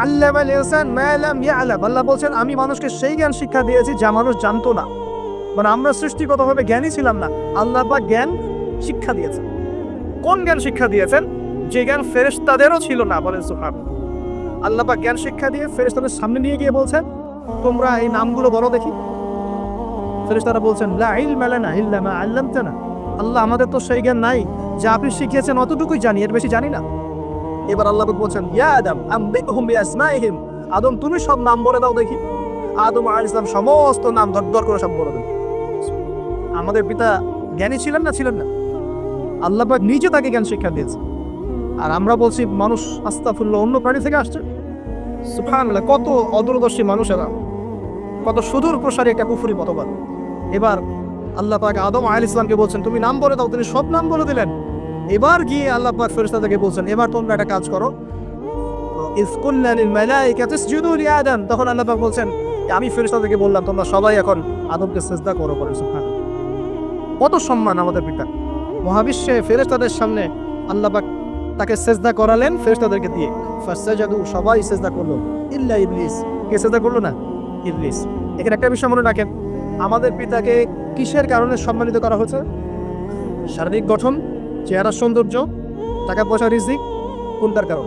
আল্লামাল ইনসান মা লাম ইয়ালাম, আল্লাহ বলছেন আমি মানুষকে সেই জ্ঞান শিক্ষা দিয়েছি যা মানুষ জানতো না। মানে আমরা সৃষ্টিগতভাবে জ্ঞানী ছিলাম না, আল্লাহ পাক জ্ঞান শিক্ষা দিয়েছেন। কোন জ্ঞান শিক্ষা দিয়েছেন? যে জ্ঞান ফেরেশতাদেরও ছিল না। বলেন সুবহানাল্লাহ। আল্লাহ পাক জ্ঞান শিক্ষা দিয়ে ফেরেশতাদের সামনে নিয়ে গিয়ে বলছেন তোমরা এই নামগুলো বলো দেখি। ফেরেশতারা বলছেন লা ইলমা লানা ইল্লা মা আল্লামতানা, আল্লাহ আমাদের তো সেই জ্ঞান নাই, যা আপনি শিখিয়েছেন অতটুকুই জানি, এর বেশি জানি না। এবার আল্লাহ পাক বলছেন ইয়া আদম আম্বিহুম বিআসমাইহিম, আদম তুমি সব নাম বলে দাও দেখি। আদম আলাইহিস সালাম সমস্ত নাম দর করে সব বলে দেন। আমাদের পিতা জ্ঞানী ছিলেন না? ছিলেন না। আল্লাহ পাক নিজে তাকে জ্ঞান শিক্ষা দিয়েছে। আর আমরা বলছি মানুষ আস্তাগফিরুল্লাহ অন্য প্রাণী থেকে আসছে। সুবহানাল্লাহ, কত অদূরদর্শী মানুষেরা, কত সুদূর প্রসারী একটা কুফরি মতবাদ। এবার আল্লাহ পাক আদম আলাইহিস সালামকে বলছেন তুমি নাম বলে দাও, তিনি সব নাম বলে দিলেন। এবার গিয়ে আল্লাহ পাক ফেরেশতাদেরকে বলছেন এবার তোমরা একটা কাজ করো। ইয কুলনা লিল মালাইকাতি ইসজুদু লি আদম, তখন আল্লাহ পাক বলছেন আমি ফেরেশতাদেরকে বললাম তোমরা সবাই এখন আদমকে সিজদা করো। করে সুবহানাল্লাহ, কত সম্মান আমাদের পিতা। মহাবিশ্বে ফেরেশতাদের সামনে আল্লাহ পাক তাকে সিজদা করালেন ফেরেশতাদেরকে দিয়ে। ফাসজাদু, সবাই সিজদা করলো, ইল্লা ইবলিস। কে সিজদা করলো না? ইবলিস। এখানে একটা বিষয় মনে রাখেন, আমাদের পিতাকে কিসের কারণে সম্মানিত করা হয়েছে? শারীরিক গঠন, চেহারা সৌন্দর্য, টাকা পয়সা, রিজিক, কোনটার কারণ?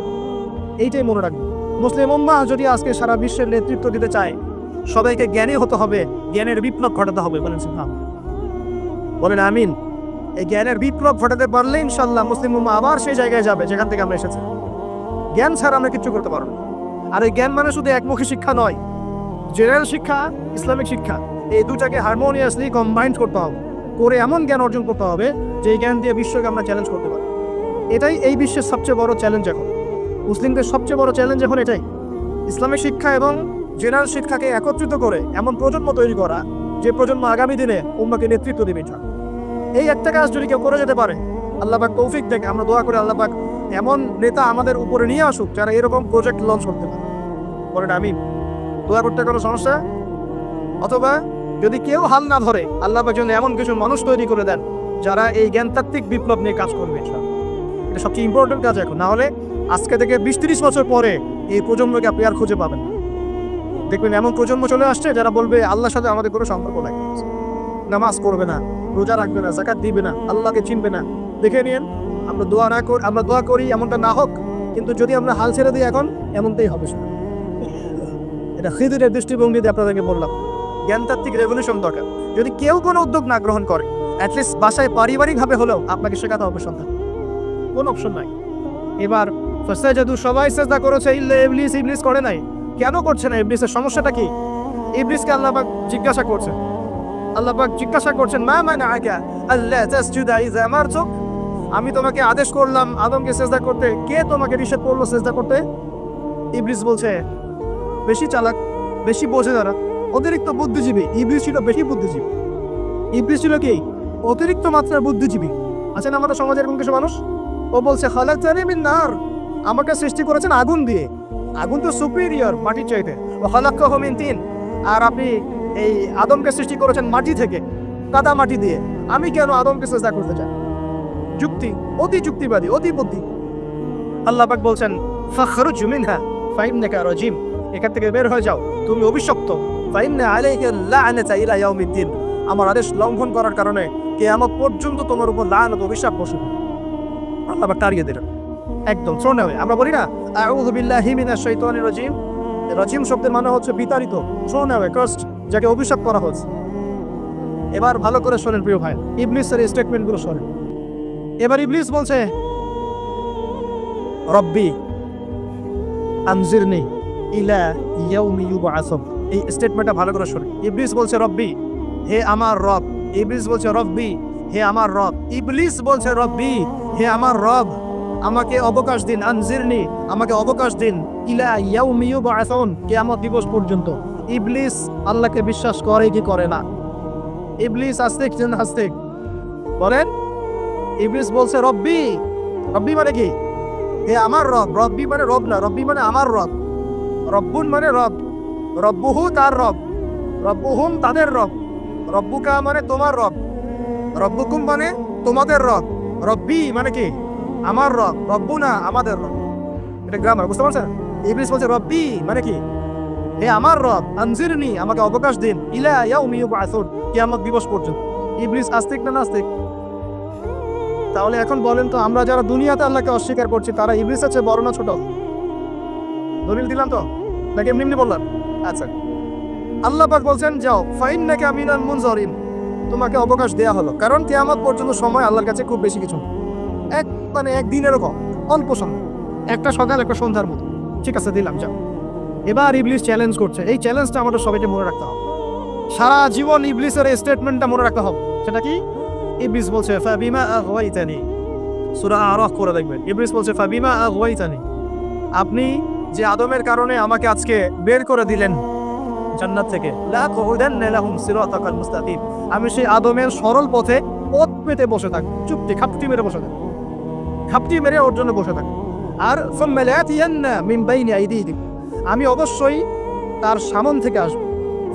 এইটাই মনে রাখবেন। মুসলিম উম্মাহ যদি আজকে সারা বিশ্বের নেতৃত্ব দিতে চায়, সবাইকে জ্ঞানী হতে হবে, জ্ঞানের বিপ্লব ঘটাতে হবে। বলেন সুবহানাল্লাহ, বলেন আমিন। এই জ্ঞানের বিপ্লব ঘটাতে পারলে ইনশাআল্লাহ মুসলিম উম্মাহ আবার সেই জায়গায় যাবে যেখান থেকে আমরা এসেছি। জ্ঞান ছাড়া আমরা কিচ্ছু করতে পারবো না। আর এই জ্ঞান মানে শুধু একমুখী শিক্ষা নয়, জেনারেল শিক্ষা, ইসলামিক শিক্ষা, এই দুটাকে হারমোনিয়াসলি কম্বাইন্ড করতে হবে, করে এমন জ্ঞান অর্জন করতে হবে যে জ্ঞান দিয়ে বিশ্বকে আমরা চ্যালেঞ্জ করতে পারি। এটাই এই বিশ্বের সবচেয়ে বড় চ্যালেঞ্জ এখন। মুসলিমদের সবচেয়ে বড় চ্যালেঞ্জ এখন এটাই, ইসলামিক শিক্ষা এবং জেনারেল শিক্ষাকে একত্রিত করে এমন প্রজন্ম তৈরি করা যে প্রজন্ম আগামী দিনে উম্মাহকে নেতৃত্ব দেবে। এই একটা কাজ যদি কেউ করে যেতে পারে, আল্লাহ পাক তৌফিক দেখ, আমরা দোয়া করে আল্লাহ পাক এমন নেতা আমাদের উপরে নিয়ে আসুক যারা এরকম প্রজেক্ট লঞ্চ করতে পারে। বলেন আমিন। দোয়া করতে কোনো সমস্যা? অথবা যদি কেউ হাল না ধরে, আল্লাহ পাক যেন এমন কিছু মানুষ তৈরি করে দেন যারা এই জ্ঞানতাত্ত্বিক বিপ্লব নিয়ে কাজ করবে। এটা সবচেয়ে ইম্পর্টেন্ট কাজ এখন। না হলে আজকে থেকে 20-30 বছর পরে এই প্রজন্মকে আপনি আর খুঁজে পাবেন। দেখবেন এমন প্রজন্ম চলে আসছে যারা বলবে আল্লাহর সাথে আমাদের কোনো সম্পর্ক নাই, নামাজ করবে না, রোজা রাখবে না, যাকাত দিবে না, আল্লাহকে চিনবে না। দেখে নিন, আমরা দোয়া করি এমনটা না হোক, কিন্তু যদি আমরা হাল ছেড়ে দিই এখন এমনটাই হবে। এটা খিদিরের দৃষ্টিভঙ্গিতে আপনাদেরকে বললাম, জ্ঞানতাত্ত্বিক রেভলিউশন দরকার। যদি কেউ কোনো উদ্যোগ না গ্রহণ করে, অ্যাটলিস্ট বাসায় পারিবারিকভাবে হলেও আপনাকে শেখাতে হবে সন্তান, কোনো অপশন নাই। এবার ফাসজাদু, সবাই সিজদা করেছে, ইল্লা ইবলিস, ইবলিস করে নাই। কেন করছে না? ইবলিসের সমস্যাটা কি? ইবলিসকে আল্লাহ পাক জিজ্ঞাসা করছেন, মা মানাআকা আল্লা তাসজুদা ইযা আমারতুক, আমি তোমাকে আদেশ করলাম আদমকে সিজদা করতে, কে তোমাকে নিষেধ করলো সিজদা করতে? ইবলিস বলছে বেশি চালাক, বেশি বোঝে যারা, অতিরিক্ত বুদ্ধিজীবী। ইবলিস ছিল বেশি বুদ্ধিজীবী। ইবলিস ছিল কি? অতিরিক্ত মাত্রার বুদ্ধিজীবী। আছেন আমাদের সমাজের এরকম কিছু মানুষ। ও বলছে খালাকতানি মিন নার, আমাকে সৃষ্টি করেছেন আগুন দিয়ে। আগুন তো সুপিরিয়র মাটির চাইতে। ও খালাক্কাহু মিন তিন, আর আপনি এই আদমকে সৃষ্টি করেছেন মাটি থেকে, কাদা মাটি দিয়ে। আমি কেন আদমকে সিজদা করতে চাই? যুক্তি, অতি যুক্তিবাদী, অতি বুদ্ধি। আল্লাহ পাক বলছেন ফাখরুজ মিনহা ফাইন্নাকা রাজিম, এখান থেকে বের হয়ে যাও, তুমি অভিশপ্ত। ফাইন্না আলাইকা লা'নাতা ইলা ইয়াউমিদ্দিন, আমার আদেশ লঙ্ঘন করার কারণে কিয়ামত পর্যন্ত তোমার উপর লানত অভিশাপ বসবে। আল্লাহ পাক তাড়িয়ে দিলেন একদম থ্রোন অ্যাওয়ে। আমরা বলি না আউযু বিল্লাহি মিনাশ শাইতানির রাজিম, রাজিম শব্দের মানে হচ্ছে বিতাড়িত, থ্রোন অ্যাওয়ে, কার্সড, যাকে অভিশাপ করা হয়েছে। এবার ভালো করে শোনেন প্রিয় ভাই, ইবলিসের স্টেটমেন্টগুলো শোনেন। এবার ইবলিস বলছে রব্বি আনজিরনি ইলা ইয়াউমি ইউবআসুন। এই স্টেটমেন্টটা ভালো করে শোনেন। ইবলিস বলছে রব্বি, হে আমার রব। ইবলিস বলছে রব্বি, হে আমার রব। ইবলিস বলছে রব্বি, হে আমার রব, আমাকে অবকাশ দিন। আনজিরনি, আমাকে অবকাশ দিন। ইলা ইয়াউমি ইউবআসুন, কিয়ামত দিবস পর্যন্ত। ইবলিস আল্লাহকে বিশ্বাস করে কি করে না? ইবলিস আস্তিক না নাস্তিক? বলেন। ইবলিস বলছে রব্বি। রব্বি মানে কি? হে আমার রব। রব্বি মানে রব না, রব্বি মানে আমার রব। রব্বুন মানে রব, রব্বুহু তার রব, রব্বুহুম তাদের রব, রব্বুকা মানে তোমার রব, রব্বুকুম মানে তোমাদের রব। রব্বি মানে কি? আমার রব, রব্বুনা আমাদের রব। এটা গ্রামার, বুঝতে পারছেন? ইবলিস বলছে রব্বি মানে কি? হে আমার রব, আনজিরনি, আমাকে অবকাশ দিন, ইলা ইয়াউমি ইউবআসুন, কিয়ামত দিবস পর্যন্ত। ইবলিস আস্তিক না নাস্তিক? তাহলে এখন বলেন তো, আমরা যারা দুনিয়াতে আল্লাহকে অস্বীকার করছি তারা ইবলিসের চেয়ে বড় না ছোট? দলিল দিলাম তো, নাকি এমনি এমনি বললাম? আচ্ছা, আল্লাহ পাক বলছেন যাও, ফাইন্নাকা মিনাল মুনজারিন, তোমাকে অবকাশ দেয়া হলো, কারণ কিয়ামত পর্যন্ত সময় আল্লাহর কাছে খুব বেশি কিছু, একদিনেরও কম, অল্প সময়, একটা সকাল একটা সন্ধ্যার মতো। ঠিক আছে, দিলাম, যাও। এবার ইবলিস চ্যালেঞ্জ করছে। এই চ্যালেঞ্জটা আমাদের সবাইকে মনে রাখতে হবে। সারা জীবন ইবলিসের এই স্টেটমেন্টটা মনে রাখতে হবে। সেটা কি? ইবলিস বলছে ফাবিমা আগওয়াইতানি, সূরা আরাফ করে দেখবেন। ইবলিস বলছে ফাবিমা আগওয়াইতানি, আপনি যে আদমের কারণে আমাকে আজকে বের করে দিলেন জান্নাত থেকে, লা কুউদান্না লাহুম সিরাতাকাল মুস্তাকিম, আমি সেই আদমের সরল পথে পথ পেতে বসে থাকব, চুপটি খাপটি মেরে বসে থাকব, খাপটি মেরে ওর জন্য বসে থাকব। আর সুম্মা লায়াতিয়ান্না মিন বাইনি আইদিহিম, আমি অবশ্যই তার সামন থেকে আসবো।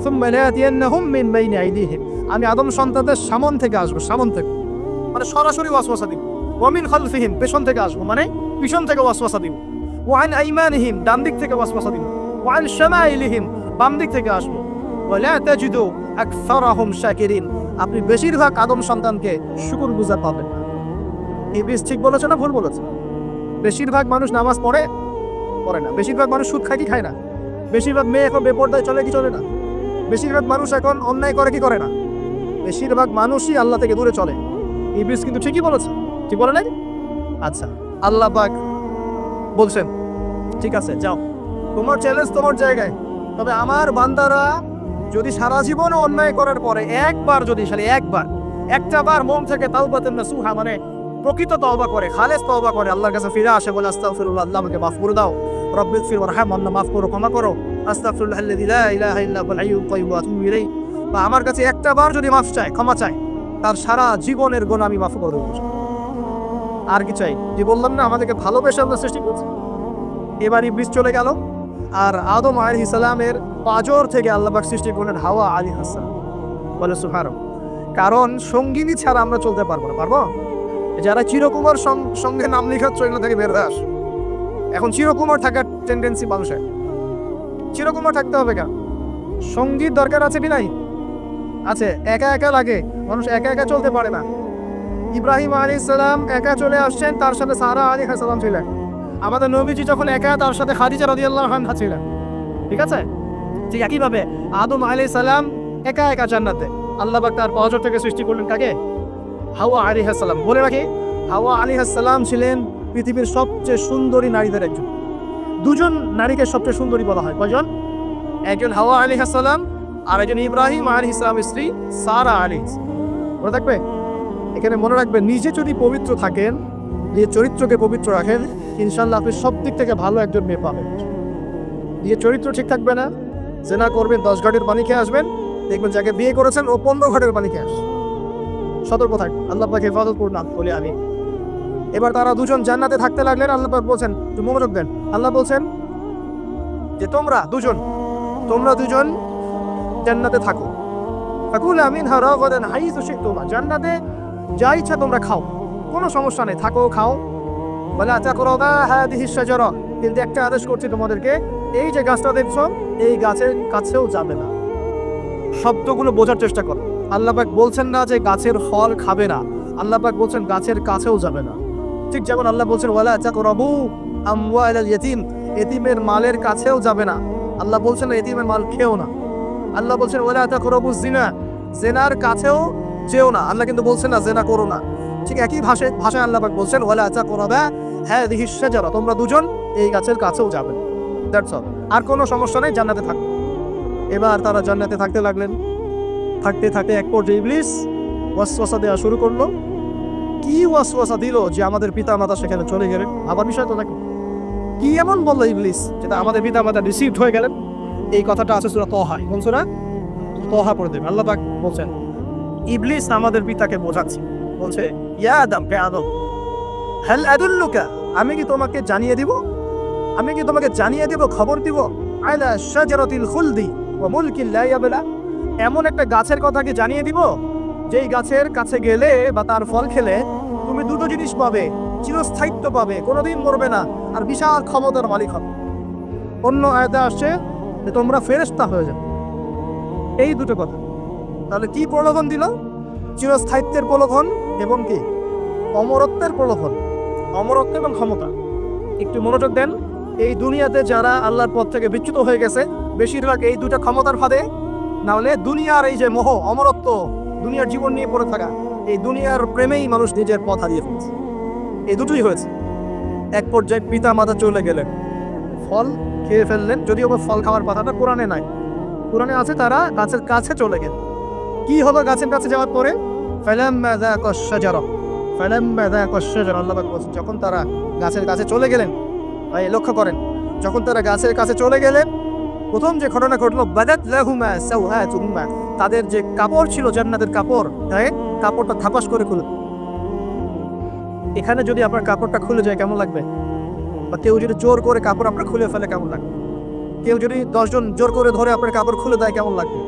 সুম্মা লায়াতিয়ান্নাহুম মিন বাইনি আইদিহিম, আমি আদম সন্তানদের সামন থেকে আসবো, সামন থেকে মানে সরাসরি ওয়াসওয়াসা দিব। ওয়া মিন খালফিহিম, পেছন থেকে আসবো মানে পিছন থেকে ওয়াসওয়াসা দিব। ওয়া আন আইমানিহিম, ডান দিক থেকে ওয়াসওয়াসা দিব। ওয়া আন শামাইলিহিম, বাম দিক থেকে আসবো। ওয়া লা তাজিদু আকসারাহুম শাকিরিন, আপনি বেশিরভাগ আদম সন্তানকে শুকরগুজার পাবেন না। ইবলিস ঠিক বলেছে না ভুল বলেছে? বেশিরভাগ মানুষ নামাজ পড়ে না, বেশিরভাগ মানুষ সুদ খায় কি খায় না, বেশিরভাগ মেয়ে এখন বেপরদায় চলে কি চলে না, বেশিরভাগ মানুষ এখন অন্যায় করে কি করে না, বেশিরভাগ মানুষই আল্লাহ থেকে দূরে চলে। ইবলিস কিন্তু ঠিকই বলেছে, ঠিক বলে নাই? আচ্ছা, আল্লাহ পাক বলছেন ঠিক আছে যাও, তোমার চ্যালেঞ্জ তোমার জায়গায়, তবে আমার বান্দারা যদি সারা জীবন অন্যায় করার পরে একবার, যদি একটা বার মন থেকে তাওবাতান নাসুহা মানে প্রকৃত তওবা করে, খালেস তওবা করে, আল্লাহর কাছে ফিরে আসে, বলে আস্তাগফিরুল্লাহ, আল্লাহ আমাকে মাফ করে দাও, রব্বিগফির ওয়ারহাম, আল্লাহ মাফ করো, ক্ষমা করো, আস্তাগফিরুল্লাহ আল্লাযী লা ইলাহা ইল্লা হুয়াল হাইয়ুল কাইয়্যুম ওয়া আতুবু ইলাইহি, বা আমার কাছে একটা বার যদি মাফ চায়, ক্ষমা চায়, তার সারা জীবনের গুনাহ আমি মাফ করে দেব। আর কি চাই? যে বললাম না আমাদেরকে ভালোবেসে আল্লাহ সৃষ্টি করেছে। এবার ইবলিস চলে গেল, আর আদম আলাইহিস সালামের পাঁজর থেকে আল্লাহ পাক সৃষ্টি করলেন হাওয়া আলাইহিস সালাম। বলে সুবহানাল্লাহ। কারণ সঙ্গিনী ছাড়া আমরা চলতে পারবো না, পারবো? যারা চিরকুমার সঙ্গে নাম লেখা ট্রেন থেকে বের হয়ে আস, এখন চিরকুমার থাকার টেন্ডেন্সি মানুষের, চিরকুমার থাকতে হবে কেন? সঙ্গীত দরকার আছে কি নাই? আছে। একা একা লাগে, মানুষ একা একা চলতে পারে না। ইব্রাহিম আলাইহিস সালাম একা চলে আসছেন, তার সাথে সারা আলাইহিস সালাম ছিলেন। আমাদের নবীজি যখন একা, তার সাথে খাদিজা রাদিয়াল্লাহু আনহা ছিলেন। ঠিক আছে? ঠিক একইভাবে আদম আলাইহিস সালাম একা একা জান্নাতে, আল্লাহ পাক তার পাঁজর থেকে সৃষ্টি করলেন কাকে? হাওয়া আলাইহিস সালাম। বলে রাখি, হাওয়া আলাইহিস সালাম ছিলেন পৃথিবীর সবচেয়ে সুন্দরী নারীদের একজন। দুজন নারীকে সবচেয়ে সুন্দরী বলা হয়, কয়জন? একজন হাওয়া আলাইহিস সালাম, আর একজন ইব্রাহিম আলাইহিস সালামের স্ত্রী সারা আলাইহিস। মনে থাকবে? এখানে মনে রাখবেন, নিজে যদি পবিত্র থাকেন, নিজের চরিত্রকে পবিত্র রাখেন, ইনশাল্লাহ আপনি সব দিক থেকে ভালো একজন মেয়ে পাবেন। নিজের চরিত্র ঠিক থাকবে না, জেনা করবেন 10 ঘাটের পানি খেয়ে আসবেন, দেখবেন যাকে বিয়ে করেছেন ও 15 ঘাটের পানি খেয়ে আসে। সতর্ক থাকবেন, আল্লাহ পাক হেফাজত করুন বলে আমি। এবার তারা দুজন জান্নাতে থাকতে লাগলেন। আল্লাহ পাক বলছেন, তুমি মনোযোগ দেন, আল্লাহ বলছেন যে তোমরা দুজন জান্নাতে থাকো। ফাকুলা মিনহা রাগাদান হাইসু শি'তুমা, জান্নাতে যা ইচ্ছা তোমরা খাও, কোনো সমস্যা নেই, থাকো খাও। ওয়ালা তাকরাবা হাদিহি শাজারা, কিন্তু একটা আদেশ করছি তোমাদেরকে, এই যে গাছটা দেখছো এই গাছের কাছেও যাবে না। শব্দগুলো বোঝার চেষ্টা করো। আল্লাহ পাক বলছেন না যে গাছের ফল খাবে না, আল্লাহ পাক বলছেন গাছের কাছেও যাবে না। ঠিক যেমন আল্লাহ বলছেন ওয়ালা তাকরাবু আমওয়ালাল ইয়াতীম, এতিমের মালের কাছেও যাবে না। আল্লাহ বলছেন এতিমের মাল খেও না। আল্লাহ বলছেন ওয়ালা তাকরাবুজ জিনা, জেনার কাছেও যেও না। আল্লাহ কিন্তু বলছেন না জেনা করো না। ঠিক একই ভাষায় আল্লাহ পাক বলছেন ওয়ালা তাকরাবা হাদিহি শাজারা, তোমরা দুজন এই গাছের কাছেও যাবে না। দ্যাটস অল, আর কোনো সমস্যা নেই, জান্নাতে থাকবে। এবার তারা জান্নাতে থাকতে লাগলেন। থাকতে থাকতে এক পর্যায়ে ইবলিস ওয়াসওয়াসা দেওয়া শুরু করলো। কি ওয়াসওয়াসা দিল যে আমাদের পিতামাতা সেখানে চলে গেলেন। আবার বিষয় তো নাকি কি এমন বললো ইবলিস যেটা আমাদের পিতামাতা রিসিভড হয়ে গেলেন। এই কথাটা আছে সূরা তাহা, কোন সূরা? তাহা পড়ে দেবেন। আল্লাহ পাক বলছেন ইবলিস আমাদের পিতাকে বোঝাচ্ছে, বলছে ইয়া আদম, হে আদম, হাল আদুল্লুকা, আমি কি তোমাকে জানিয়ে দিব, খবর দিব, আলা শাজারাতিল খুলদি ওয়া মুলকিন লা ইয়াবলা, এমন একটা গাছের কথা কি জানিয়ে দিব যেই গাছের কাছে গেলে বা তার ফল খেলে তুমি দুটো জিনিস পাবে, চিরস্থায়িত্ব পাবে, কোনোদিন মরবে না, আর বিশাল ক্ষমতার মালিক হবে। অন্য আয়াতে আসছে যে তোমরা ফেরেশতা হয়ে যাবে। এই দুটো কথা। তাহলে কি প্রলোভন দিল? চিরস্থায়িত্বের প্রলোভন এবং কি অমরত্বের প্রলোভন, অমরত্ব এবং ক্ষমতা। একটু মনোযোগ দেন, এই দুনিয়াতে যারা আল্লাহর পথ থেকে বিচ্যুত হয়ে গেছে বেশিরভাগ এই দুটো ক্ষমতার ফাঁদে, না হলে দুনিয়ার এই যে মোহ, অমরত্ব, দুনিয়ার জীবন নিয়ে পড়ে থাকা, এই দুনিয়ার প্রেমেই মানুষ নিজের পথ হারিয়ে ফেলছে। এই দুটোই হয়েছে। এক পর্যায়ে পিতা মাতা চলে গেলেন, ফল খেয়ে ফেললেন, যদিও ফল খাওয়ার কথাটা কোরআনে নাই, কোরআনে আছে তারা গাছের কাছে চলে গেলেন। কি হলো গাছের কাছে যাওয়ার পরে? ফালাম্মা যাকাশ শাজারা, আল্লাহ পাক বলেন যখন তারা গাছের কাছে চলে গেলেন, ভাই লক্ষ্য করেন, যখন তারা গাছের কাছে চলে গেলেন প্রথম যে ঘটনা ঘটলো, বাদাত লাহুমা সাওআতুহুমা, তাদের যে কাপড় ছিল জান্নাতের কাপড়, তাই কাপড়টা থাপাস করে খুলে। এখানে যদি আপনার কাপড়টা খুলে যায় কেমন লাগবে? বা কেউ যদি জোর করে কাপড় আপনার খুলে ফেলে কেমন লাগবে? কেউ যদি 10 জন জোর করে ধরে আপনার কাপড় খুলে দেয় কেমন লাগবে?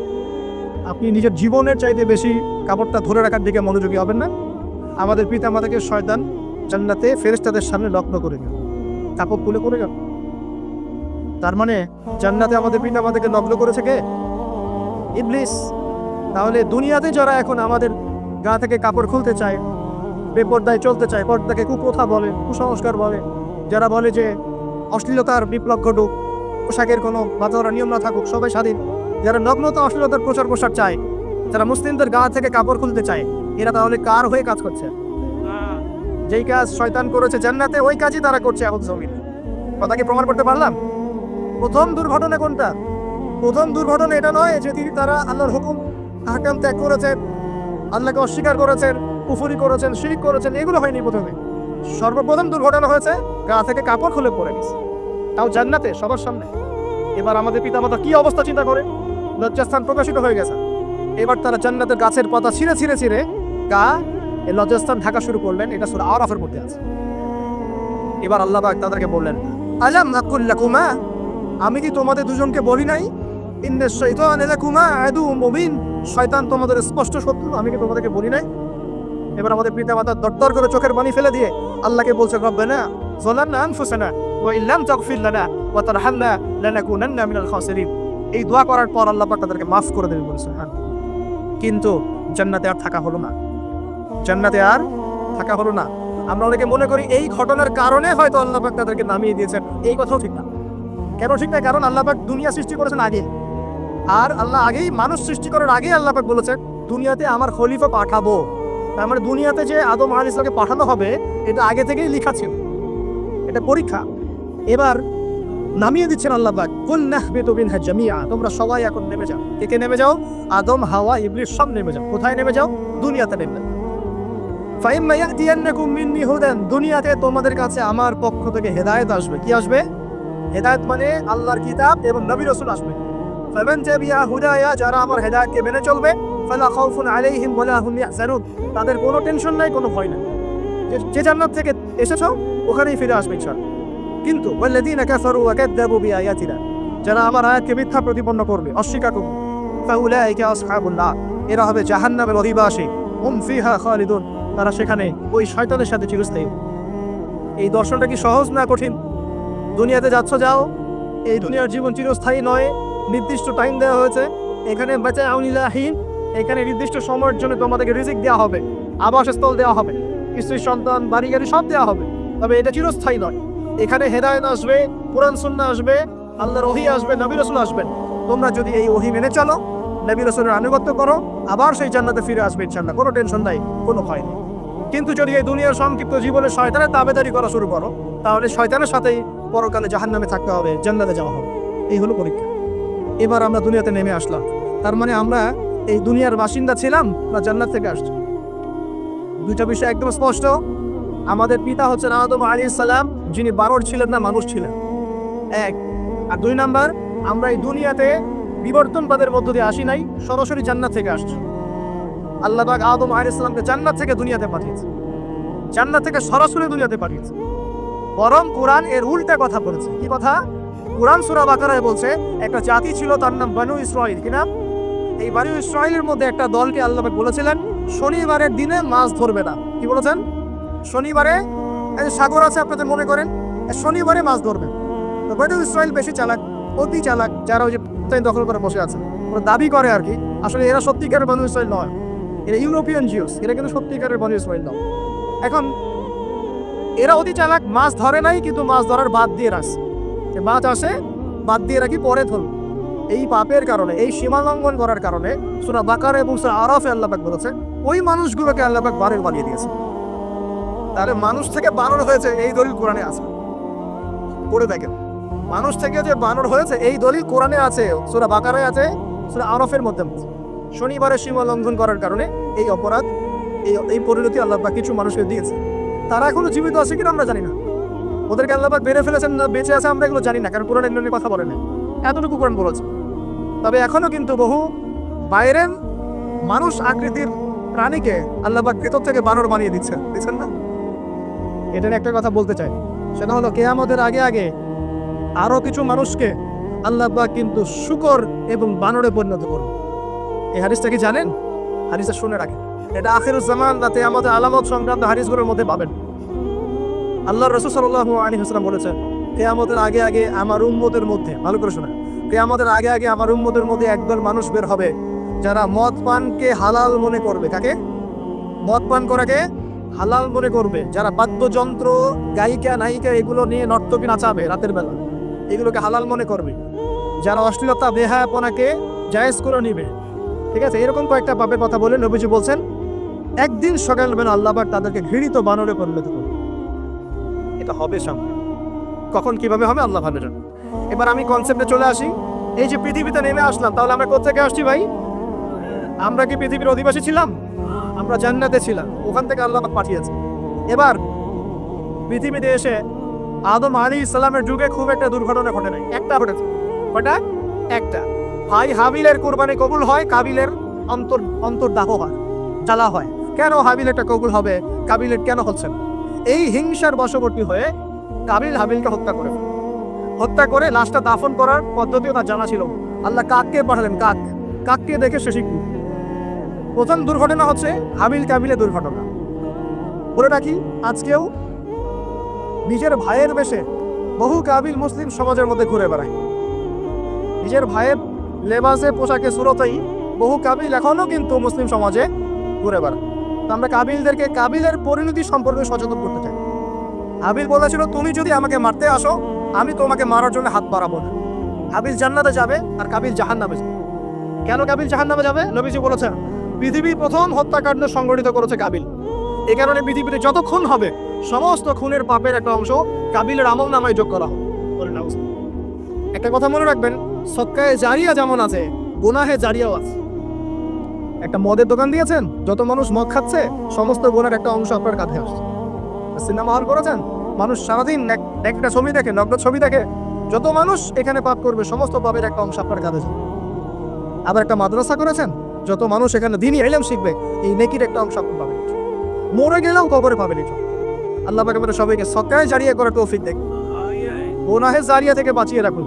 আপনি নিজের জীবনের চাইতে বেশি কাপড়টা ধরে রাখার দিকে মনোযোগী হবেন না? আমাদের পিতা মাতাকে শয়তান জান্নাতে ফেরেশতাদের সামনে লগ্ন করে গেল, কাপড় খুলে করে গেল। তার মানে জান্নাতে আমাদের পিতা মাতাকে লগ্ন করেছে কে? ইবলিস। তাহলে দুনিয়াতে যারা এখন আমাদের গা থেকে কাপড় খুলতে চায়, বেপর্দায় চলতে চায়, পর্দাকে কুপ্রথা বলে, কুসংস্কার বলে, যারা বলে যে অশ্লীলতার বিপ্লব ঘটুক, পোশাকের কোনো বাঁধা নিয়ম না থাকুক, সবাই স্বাধীন, যারা নগ্নতা অশ্লীলতার প্রচার প্রসার চায়, যারা মুসলিমদের গা থেকে কাপড় খুলতে চায়, এরা তাহলে কার হয়ে কাজ করছে? যেই কাজ শয়তান করেছে জান্নাতে, ওই কাজই তারা করছে এখন জমিনে। কথা কি প্রমাণ করতে পারলাম? প্রথম দুর্ঘটনা কোনটা? প্রথম দুর্ঘটনা এটা নয় যে তারা আল্লাহর হুকুম আহকাম ত্যাগ করেছেন, আল্লাহকে অস্বীকার করেছেন, কুফরি করেছেন, শিরক করেছেন, এগুলো হয়নি প্রথমে। সর্বপ্রথম দুর্ঘটনা হয়েছে গা থেকে কাপড় খুলে পড়ে গেছে, তাও জান্নাতে সবার সামনে। এবার আমাদের পিতামাতা কি অবস্থা চিন্তা করে, লজ্জাস্থান প্রকাশিত হয়ে গেছে। এবার তারা জান্নাতের গাছের পাতা ছিঁড়ে গা এই লজ্জাস্থান ঢাকা শুরু করলেন। এটা সূরা আরাফের মধ্যে আছে। এবার আল্লাহ পাক তাদেরকে বললেন, আলাম নাকুল লাকুমা, আমি কি তোমাদের দুজনকে বলি নাই, ইন্নাশ শাইতানা লাকুমা আদুউম মুবিন, শয়তান তোমাদের স্পষ্ট শত্রু, আমি কি তোমাদেরকে বলি নাই? এবার আমাদের পিতামাতা দরদর করে চোখের পানি ফেলে দিয়ে আল্লাহকে বলছে, রব্বানা যালামনা আনফুসানা ওয়া ইল্লাম তাগফির লানা ওয়া তারহামনা লানাকুনান্না মিনাল খাসিরিন। এই দোয়া করার পর আল্লাহ পাক তাদেরকে মাফ করে দেবেন বলেছেন। কিন্তু জান্নাতে আর থাকা হলো না, জান্নাতে আর থাকা হলো না। আমরা অনেকে মনে করি এই ঘটনার কারণে হয়তো আল্লাহ পাক তাদেরকে নামিয়ে দিয়েছেন, এই কথাও ঠিক না। কেন ঠিক না? কারণ আল্লাহ পাক দুনিয়া সৃষ্টি করেছেন আগে, আর আল্লাহ আগেই মানুষ সৃষ্টি করার আগেই আল্লাহ পাক বলেছেন দুনিয়াতে আমার খলিফা পাঠাবো। তার মানে দুনিয়াতে যে আদম আলাইহিস সালামকে পাঠানো হবে এটা আগে থেকেই লেখা ছিল, এটা পরীক্ষা। এবার নামিয়ে দিচ্ছেন আল্লাহ পাক, কুল নাহবিতু মিনহা জামিআ, তোমরা সবাই এখন নেমে যাও। কে নেমে যাও? আদম, হাওয়া, ইবলিস সব নেমে যাও। কোথায় নেমে যাও? দুনিয়াতে নেমে। ফাইম্মা ইয়াতিয়ান্নাকুম মিন্নি হুদান, দুনিয়াতে তোমাদের কাছে আমার পক্ষ থেকে হেদায়েত আসবে। কি আসবে? হেদায়েত মানে আল্লাহর কিতাব এবং নবী রাসূল আসবে। ফামান তাবিআ হুদায়া, যারা আমার হেদায়েতকে মেনে চলবে, ফালা খাউফুন আলাইহিম ওয়ালা হুম ইয়াহজানুন, তাদের কোনো টেনশন নাই, কোনো ভয় নাই। যে জান্নাত থেকে এসেছো ওখানেই ফিরে আসবে ইনশাআল্লাহ। কিন্তু ওয়াল্লাযীনা কাফারু ওয়া কাযযাবু বিআয়াতিনা, যারা আমার আয়াতকে মিথ্যা প্রতিপন্ন করবে, অস্বীকার করবে, ফাউলাইকা আসহাবুন নার, এরা হবে জাহান্নামের অধিবাসী। হুম ফিহা খালিদুন, তারা সেখানে ওই শয়তানের সাথে চিরস্থায়ী। এই দর্শনটা কি সহজ না কঠিন? দুনিয়াতে যাচ্ছ যাও, এই দুনিয়ার জীবন চিরস্থায়ী নয়, নির্দিষ্ট টাইম দেওয়া হয়েছে। এখানে বাচাউনিলাহিন, এখানে নির্দিষ্ট সময়ের জন্য তোমাদেরকে রিজিক দেওয়া হবে, আবাসস্থল দেওয়া হবে, স্ত্রী সন্তান বাড়ি গাড়ি সব দেওয়া হবে, তবে এটা চিরস্থায়ী নয়। এখানে হেদায়েত আসবে, কোরআন সুন্নাহ আসবে, আল্লাহর ওহী আসবে, নবী রাসূল আসবেন। তোমরা যদি এই ওহী মেনে চলো, নবী রাসূলের আনুগত্য করো, আবার সেই জান্নাতে ফিরে আসবে ইনশাআল্লাহ, কোনো টেনশন নাই, কোনো ভয় নেই। কিন্তু যদি এই দুনিয়ার সংক্ষিপ্ত জীবনে শয়তানের তাবেদারি করা শুরু করো, তাহলে শয়তানের সাথেই পরকালে জাহান্নামে থাকতে হবে, জান্নাতে যাওয়া হবে। এই হলো পরীক্ষা। এবার আমরা দুনিয়াতে নেমে আসলাম, তার মানে আমরা এই দুনিয়ার বাসিন্দা ছিলাম না জান্নাত থেকে আসছি? দুইটা বিষয় একদম স্পষ্ট। আমাদের পিতা হচ্ছেন আদম আলাইহিস সালাম, যিনি বানর ছিলেন না, মানুষ ছিলেন, এক। আর দুই নাম্বার, আমরা এই দুনিয়াতে বিবর্তনবাদের মধ্য দিয়ে আসি নাই, সরাসরি জান্নাত থেকে আসছি। আল্লাহ পাক আদম আলাইহিস সালামকে জান্নাত থেকে দুনিয়াতে পাঠিয়েছে, জান্নাত থেকে সরাসরি দুনিয়াতে পাঠিয়েছে। বরং কোরআন এর উল্টা কথা বলেছে। কি কথা? কোরআন সূরা বাকারায় বলছে একটা জাতি ছিল, তার নাম বনু ইসরাঈল। কি নাম? এই বনু ইসরাঈলের মধ্যে একটা দলকে আল্লাহ পাক বলেছিলেন শনিবারের দিনে মাছ ধরবে না। কি বলেছেন? শনিবারে, এই সাগর আছে আপনাদের মনে করেন, শনিবারে মাছ ধরবে। তো বনু ইসরাঈল বেশি চালাক, অতি চালাক, যারা ওই যে দখল করে বসে আছে, ওরা দাবি করে আর কি, আসলে এরা সত্যিকারের বনু ইসরাঈল নয়, এরা ইউরোপিয়ান জিউস, এরা কিন্তু সত্যিকারের বনু ইসরাঈল নয়। এখন এরা অতি চালাক, মাছ ধরে নাই, কিন্তু মাছ ধরার বাদ দিয়ে রাখছে, যে মাছ আসে বাদ দিয়ে রাখি, পরে ধরব। এই পাপের কারণে, এই সীমা লঙ্ঘন করার কারণে সূরা বাকারা এবং সূরা আরাফে আল্লাহ পাক বলেছে ওই মানুষগুলোকে আল্লাহ পাক বানর বানিয়ে দিয়েছে। তাহলে মানুষ থেকে বানর হয়েছে এই দলিল কোরআনে আছে, পড়ে দেখেন। মানুষ থেকে যে বানর হয়েছে এই দলিল কোরআনে আছে, সূরা বাকারায় আছে, সূরা আরাফের মধ্যে। শনিবারে সীমা লঙ্ঘন করার কারণে এই অপরাধ, এই পরিণতি আল্লাহ পাক কিছু মানুষকে দিয়েছে। তারা এখনো জীবিত আছে কিনা আমরা জানি না, ওদেরকে আল্লাহ পাক বেড়ে ফেলেছেন না বেঁচে আছে আমরা এগুলো জানি না, কারণ কোরআন এগুলো নিয়ে কথা বলে না, এতটুকু কোরআন বলেছে। তবে এখনো কিন্তু বহু বাইরের মানুষ আকৃতির প্রাণীকে আল্লাহ পাক ভেতর থেকে বানর বানিয়ে দিচ্ছেন না। এটা নিয়ে একটা কথা বলতে চাই, সেটা হলো কিয়ামতের আগে আগে আরো কিছু মানুষকে আল্লাহ পাক কিন্তু শূকর এবং বানরে পরিণত করবে। এই হাদিসটা কি জানেন? হাদিসটা শুনে রাখেন, এটা আখিরুজ জামান রাতে আমাদের আলামত সংক্রান্ত হাদিসগুলোর মধ্যে পাবেন। আল্লাহর রাসূল সাল্লাল্লাহু আলাইহি ওয়াসাল্লাম বলেছেন কিয়ামতের আগে আগে আমার উম্মতের মধ্যে, ভালো করে শোনেন, কিয়ামতের আগে আগে আমার উম্মতের মধ্যে একদল মানুষ বের হবে যারা মদ পানকে হালাল মনে করবে। কাকে? মদ পান করাকে হালাল মনে করবে। যারা বাদ্যযন্ত্র, গায়িকা নায়িকা এগুলো নিয়ে নর্তকী নাচাবে রাতের বেলা, এগুলোকে হালাল মনে করবে। যারা অশ্লীলতা বেহায়াপনাকে জায়েজ করে নিবে, ঠিক আছে, এরকম কয়েকটা পাপের কথা বলে নবীজি বলছেন একদিন সকালবেলা আল্লাহ পাক তাদেরকে ঘৃণিত বানরে পরিণত করবে। এটা হবে সামনে, কখন কিভাবে হবে আল্লাহ ভালো জানেন। এবার আমি কনসেপ্টে চলে আসি। এই যে পৃথিবীতে নেমে আসলাম, তাহলে আমরা কোথা আসছি ভাই? আমরা কি পৃথিবীর অধিবাসী ছিলাম? আমরা জান্নাতে ছিলাম, ওখান থেকে আল্লাহ পাক পাঠিয়েছে। এবার পৃথিবীতে এসে আদম আলাইহিস সালামের যুগে খুব একটা দুর্ঘটনা ঘটে নাই, একটা ঘটেছে। কয়টা? একটা। ভাই হাবিলের কুরবানি কবুল হয়, কাবিলের অন্তর্দাহ হয়, জ্বালা হয়। কেন হাবিলেরটা কবুল হবে, কাবিলের কেন হচ্ছে না? এই হিংসার বশবর্তী হয়ে কাবিল হাবিলকে হত্যা করে লাশটা দাফন করার পদ্ধতিও তার জানা ছিল। আল্লাহ কাককে পাঠালেন, কাককে দেখে সে শিখল। প্রথম দুর্ঘটনা হচ্ছে হাবিল কাবিলের দুর্ঘটনা। বলে রাখি, আজকেও নিজের ভাইয়ের বেশে বহু কাবিল মুসলিম সমাজের মধ্যে ঘুরে বেড়ায়। নিজের ভাইয়ের লেবাসে, পোশাকে, সুরতেই বহু কাবিল এখনো কিন্তু মুসলিম সমাজে ঘুরে বেড়ায়। তো আমরা কাবিলদেরকে কাবিলের পরিণতি সম্পর্কে সচেতন করতে চাই। হাবিল বলেছিল তুমি যদি আমাকে মারতে আসো আমি তোমাকে মারার জন্য হাত বাড়াবো না। হাবিল জান্নাতে যাবে আর কাবিল জাহান্নামে যাবে। কেন কাবিল জাহান্নামে যাবে? নবীজি বলেছেন পৃথিবী প্রথম হত্যাকাণ্ড সংগঠিত করেছে কাবিল। এই কারণে পৃথিবীতে যত খুন হবে সমস্ত খুনের পাপের একটা অংশ কাবিলের আমল নামায় যোগ করা হবে। একটা কথা মনে রাখবেন, সদকায়ে জারিয়া যেমন আছে, গুনাহে জারিয়াও আছে। একটা মদের দোকান দিয়েছেন, যত মানুষ মদ খাচ্ছে সমস্ত গুনার একটা অংশ আপনার কাঁধে আসছে। সিনেমা হল করেছেন, মানুষ সারাদিন একটা ছবি দেখে, নগ্ন ছবি দেখে, যত মানুষ এখানে পাপ করবে সমস্ত পাপের একটা অংশ আপনার কাঁধে যাবে। আবার একটা মাদ্রাসা করেছেন, যত মানুষ এখানে দিনই ইলম শিখবে, এই নেকির একটা অংশ আপনি পাবেন। মরে গেলেও কবরে পাবেন। এটা আল্লাহ পাক আমাদের সবাইকে সদকায়ে জারিয়া করার তৌফিক দেন, গুনাহে জারিয়া থেকে বাঁচিয়ে রাখুন।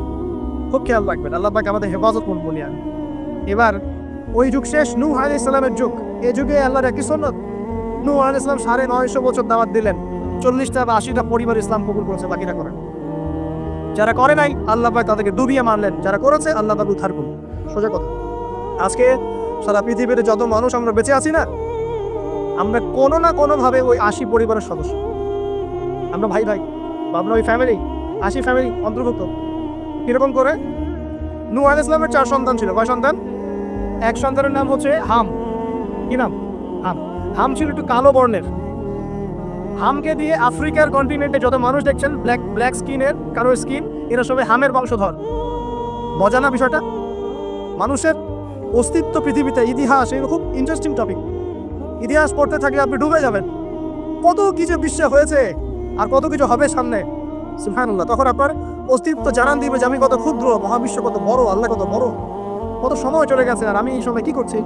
খুব খেয়াল রাখবেন, আল্লাহ পাক আমাদের হেফাজত করুন বলি আমি। এবার ওই যুগ শেষ, নূহ আলাইহিস সালামের যুগ। এই যুগে আল্লাহর একই সুন্নাত, নূহ আলাইহিস সালাম 950 বছর দাওয়াত দিলেন, 40টা বা 80টা পরিবার ইসলাম কবুল করেছে, বাকিরা করেন। যারা করে নাই আল্লাহ পাক তাদেরকে ডুবিয়ে মারলেন, যারা করেছে আল্লাহ পাক উদ্ধার করুন। সোজা কথা। আজকে সারা পৃথিবীতে যত মানুষ আমরা বেঁচে আছি না, আমরা কোনো না কোনোভাবে ওই 80 পরিবারের সদস্য। আমরা ভাই ভাই, আমরা ওই ফ্যামিলি, 80 ফ্যামিলি অন্তর্ভুক্ত। কিরকম করে? নূহ আলাইহিস সালামের 4 সন্তান ছিল। কয় সন্তান? এক সন্তানের নাম হচ্ছে হাম। কি নাম? হাম। হাম ছিল একটু কালো বর্ণের। হামকে দিয়ে আফ্রিকার কন্টিনেন্টে যত মানুষ দেখছেন ব্ল্যাক স্কিনের, কালো স্কিন, এরা সবাই হামের বংশধর। মজা না বিষয়টা? মানুষের অস্তিত্ব পৃথিবীতে, ইতিহাস, এগুলো খুব ইন্টারেস্টিং টপিক। ইতিহাস পড়তে থাকলে আপনি ডুবে যাবেন। কত কিছু বিশ্বে হয়েছে আর কত কিছু হবে সামনে, সুবহানাল্লাহ। তখন আপনার অস্তিত্ব জানান দিবে যে আমি কত ক্ষুদ্র, মহাবিশ্ব কত বড়, আল্লাহ কত বড়, কত সময় চলে গেছে আর আমি এই সময় কি করছি।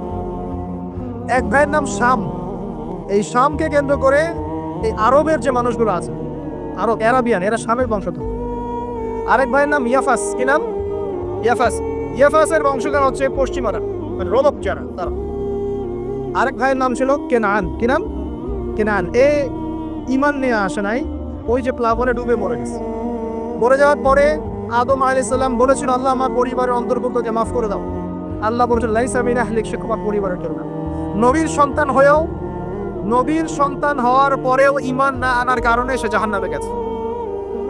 এক ভাইয়ের নাম শাম। এই শামকে কেন্দ্র করে এই আরবের যে মানুষগুলো আছে, আরব, অ্যারাবিয়ান, এরা শামের বংশধর। আরেক ভাইয়ের নাম ইয়াফাস। কি নাম? ইয়াফাস। ইয়াফাসের বংশধর হচ্ছে পশ্চিমারা, মানে রোমক যারা, তারা। আরেক ভাইয়ের নাম ছিল কেনান। কি নাম? কেনান। এ ইমান নিয়ে আসে নাই, ওই যে প্লাবনে ডুবে মরে গেছে। মরে যাওয়ার পরে আদম আলাইহিস সালাম বলেছিল, আল্লাহ আমার পরিবারের অন্তর্ভুক্তকে মাফ করে দাও। আল্লাহ বলেছেন, লাইসা মিন আহলিক, সে তোমার পরিবারের কেউ না। নবীর সন্তান হয়েও, নবীর সন্তান হওয়ার পরেও ইমান না আনার কারণে সে জাহান্নামে গেছে।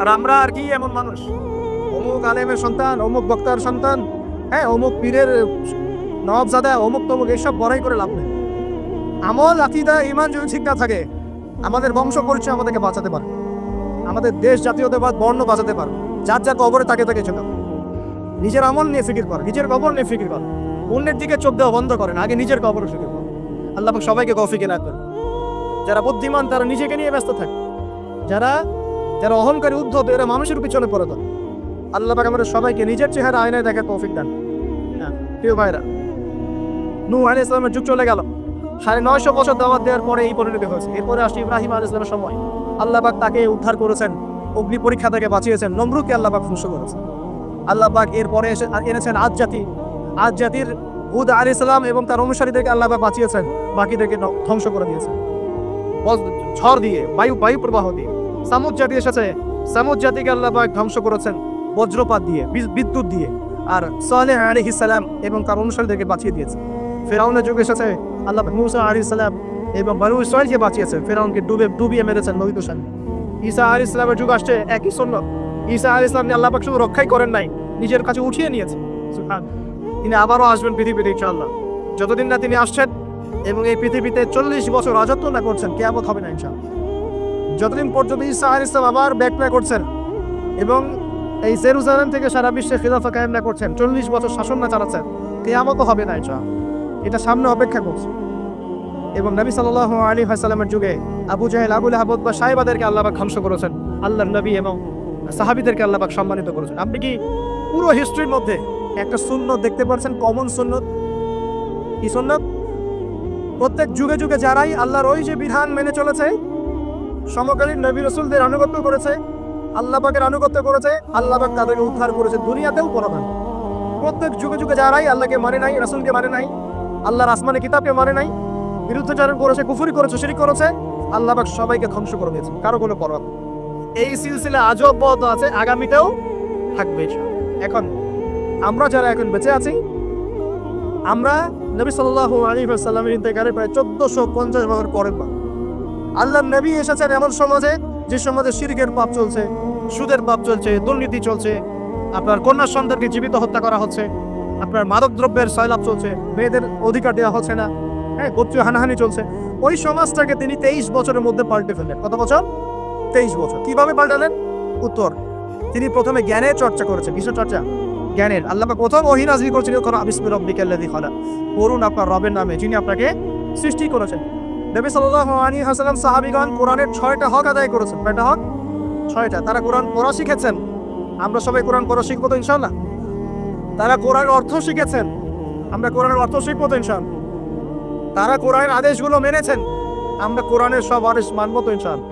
আর আমরা আর কি এমন মানুষ, অমুক আলেমের সন্তান, অমুক বক্তার সন্তান, হ্যাঁ, অমুক পীরের নবাবজাদা, অমুক তমুক, এইসব বড়াই করে লাভ নেই। আমল, আকীদা, ঈমান যদি ঠিক না থাকে, আমাদের বংশ পরিচয় আমাদেরকে বাঁচাতে পারে, আমাদের দেশ জাতীয়তাবাদ বর্ণ বাঁচাতে পারে। যার যার কবরে তাকে তাকে চলে, নিজের আমল নিয়ে ফিকির করে, নিজের কবর নিয়ে ফিকির করে, অন্যের দিকে চোখ দেওয়া বন্ধ করেন, আগে নিজের কবরে ফিকির করে। আল্লাহ পাক সবাইকে তৌফিক না করেন। যারা বুদ্ধিমান তারা নিজেকে নিয়ে ব্যস্ত থাকে, যারা যারা অহংকারী, উদ্ধত, এরা মানুষের পিছনে পড়ে থাকে। আল্লাহ পাক আমাদের সবাইকে নিজের চেহারা আয়নায় দেখার তৌফিক দেন। প্রিয় ভাইরা, নূহ আলাইহিস সালামের যুগ চলে গেল, 950 বছর দাওয়াত দেওয়ার পরে এই পরিণতি হয়েছে। এরপরে আসছে ইব্রাহিম আলাইহিস সালামের সময়। আল্লাহ পাক তাকে উদ্ধার করেছেন, অগ্নি পরীক্ষা থেকে বাঁচিয়েছেন, নমরুদকে আল্লাহ পাক ধ্বংস করেছেন। আল্লাহ পাক এরপরে এনেছেন আদ জাতি। আদ জাতির হুদ আলাইহিস সালাম এবং তার অনুসারীদেরকে আল্লাহ পাক বাঁচিয়েছেন, বাকিদেরকে ধ্বংস করে দিয়েছেন ঝড় দিয়ে, বায়ু প্রবাহ দিয়ে। সামুদ জাতি এসেছে, সামুদ জাতিকে আল্লাহ পাক ধ্বংস করেছেন বজ্রপাত দিয়ে, বিদ্যুৎ দিয়ে। আর সালেহ আলাইহিস সালাম এবং তার অনুসারীদেরকে বাঁচিয়ে দিয়েছে। ফেরাউনের যুগ এসেছে, আল্লাহ মুসা আলাইহিস সালাম এবং বনু ইসরাঈলকে বাঁচিয়েছেন, ফেরাউনকে ডুবিয়ে মেরেছেন নদী তুষার। ঈসা আলাইহিস সালামের যুগ আসছে, একই সুন্নাত। ঈসা আলাইহিস সালাম আল্লাহ পাক শুধু রক্ষাই করেন নাই, নিজের কাছে উঠিয়ে নিয়েছে। সুবহানাল্লাহ। তিনি আবারও আসবেন পৃথিবীতে ইনশাআল্লাহ। যতদিন না তিনি আসছেন এবং এই পৃথিবীতে 40 বছর রাজত্ব না করছেন, কিয়ামত হবে না ইনশাআল্লাহ। যতদিন পর্যন্ত ঈসা আলাইহিস সালাম আবার ব্যাক না করছেন এবং এই জেরুজালেম থেকে সারা বিশ্বে খিলাফা কায়েম না করছেন, 40 বছর শাসন না চালাচ্ছেন, কিয়ামত হবে না ইনশাআল্লাহ। এটা সামনে অপেক্ষা করছে। এবং নবী সাল্লাল্লাহু আলাইহি ওয়াসাল্লামের যুগে আবু জাহেল, আবু লাহাব বা সাহেবাদেরকে আল্লাহ পাক ধ্বংস করেছেন, আল্লাহর নবী এবং সাহাবীদেরকে আল্লাহ পাক সম্মানিত করেছেন। আপনি কি পুরো হিস্ট্রির মধ্যে একটা সুন্নত দেখতে পাচ্ছেন, কমন সুন্নত? কি সুন্নত? প্রত্যেক যুগে যুগে যারাই আল্লাহর ওই যে বিধান মেনে চলেছে, সমকালীন নবী রাসূলদের আনুগত্য করেছে, আল্লাহ পাকের আনুগত্য করেছে, আল্লাহ পাক তাদেরকে উদ্ধার করেছে দুনিয়াতেও পরকালে। প্রত্যেক যুগে যুগে যারাই আল্লাহকে মানে নাই, রাসূলকে মানে নাই, আল্লাহর আসমানি কিতাবকে মানে নাই, বিরুদ্ধাচরণ করেছে, কুফরি করেছে, শিরক করেছে, আল্লাহ পাক সবাইকে ধ্বংস করে দিয়েছে, কারো কোনো পরোয়া নেই। এই সিলসিলা আজও অব্যাহত আছে, আগামীতেও থাকবে। এখন আমরা যারা এখন বেঁচে আছি, আমরা নবী সাল্লাল্লাহু আলাইহি ওয়াসাল্লামের ইন্তেকালের প্রায় 1450 বছর পরে আল্লাহর নবী এসেছেন এমন সমাজে, যে সমাজে শিরকের পাপ চলছে, সুদের পাপ চলছে, দুর্নীতি চলছে, আপনার কন্যা সন্তানকে জীবিত হত্যা করা হচ্ছে, আপনার মাদক দ্রব্যের সয়লাভ চলছে, মেয়েদের অধিকার দেওয়া হচ্ছে না, হ্যাঁ, গোত্রীয় হানাহানি চলছে। ওই সমাজটাকে তিনি 23 বছরের মধ্যে পাল্টে ফেললেন। কত বছর? 23 বছর। কিভাবে পাল্টালেন? উত্তর, তিনি প্রথমে জ্ঞানের চর্চা করেছেন। কিসের চর্চা? জ্ঞানের। আল্লাহ পাক প্রথম ওহী নাযিল করেছিলেন, করো বিসমি রাব্বিকাল্লাযী খালাক, পড়ুন আপনার রবের নামে যিনি আপনাকে সৃষ্টি করেছেন। নবী সাল্লাল্লাহু আলাইহি ওয়াসাল্লাম, সাহাবীগণ কোরআনের 6টা হক আদায় করেছেন। কয়টা হক? 6টা। তারা কোরআন পড়া শিখেছেন। আমরা সবাই কোরআন পড়া শিখবো তো ইনশাআল্লাহ। তারা কোরআনের অর্থ শিখেছেন। আমরা কোরআনের অর্থ শিখবো তো ইনশাআল্লাহ। তারা কোরআনের আদেশগুলো মেনেছেন, আমরা কোরআনের সব আদেশ মানবো তো ইনশাআল্লাহ।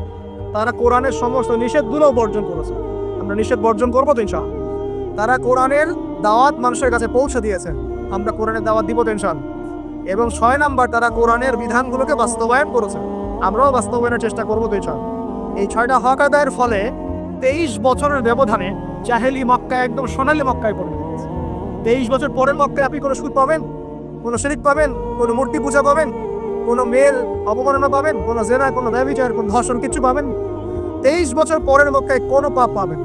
তারা কোরআনের সমস্ত নিষেধগুলোও বর্জন করেছে, আমরা নিষেধ বর্জন করবো তো ইনশাআল্লাহ। তারা কোরআনের দাওয়াত মানুষের কাছে পৌঁছে দিয়েছেন, আমরা কোরআনের দাওয়াত দিব তো ইনশাআল্লাহ। এবং 6 নাম্বার, তারা কোরআনের বিধানগুলোকে বাস্তবায়ন করেছে, আমরাও বাস্তবায়নের চেষ্টা করবো তো ইনশাআল্লাহ। এই 6টা হক আদায়ের ফলে 23 বছরের ব্যবধানে জাহেলি মক্কা একদম সোনালী মক্কায় পড়ে গেছে। 23 বছর পরের মক্কায় আপনি কোনো সুদ পাবেন, কোনো শিরক পাবেন, কোনো মূর্তি পূজা পাবেন, কোনো মেল অবমাননা পাবেন, কোনো জেনা, কোনো ব্যভিচার, কোনো ধর্ষণ কিছু পাবেন? 23 বছর পরের মক্কায় কোনো পাপ পাবেন।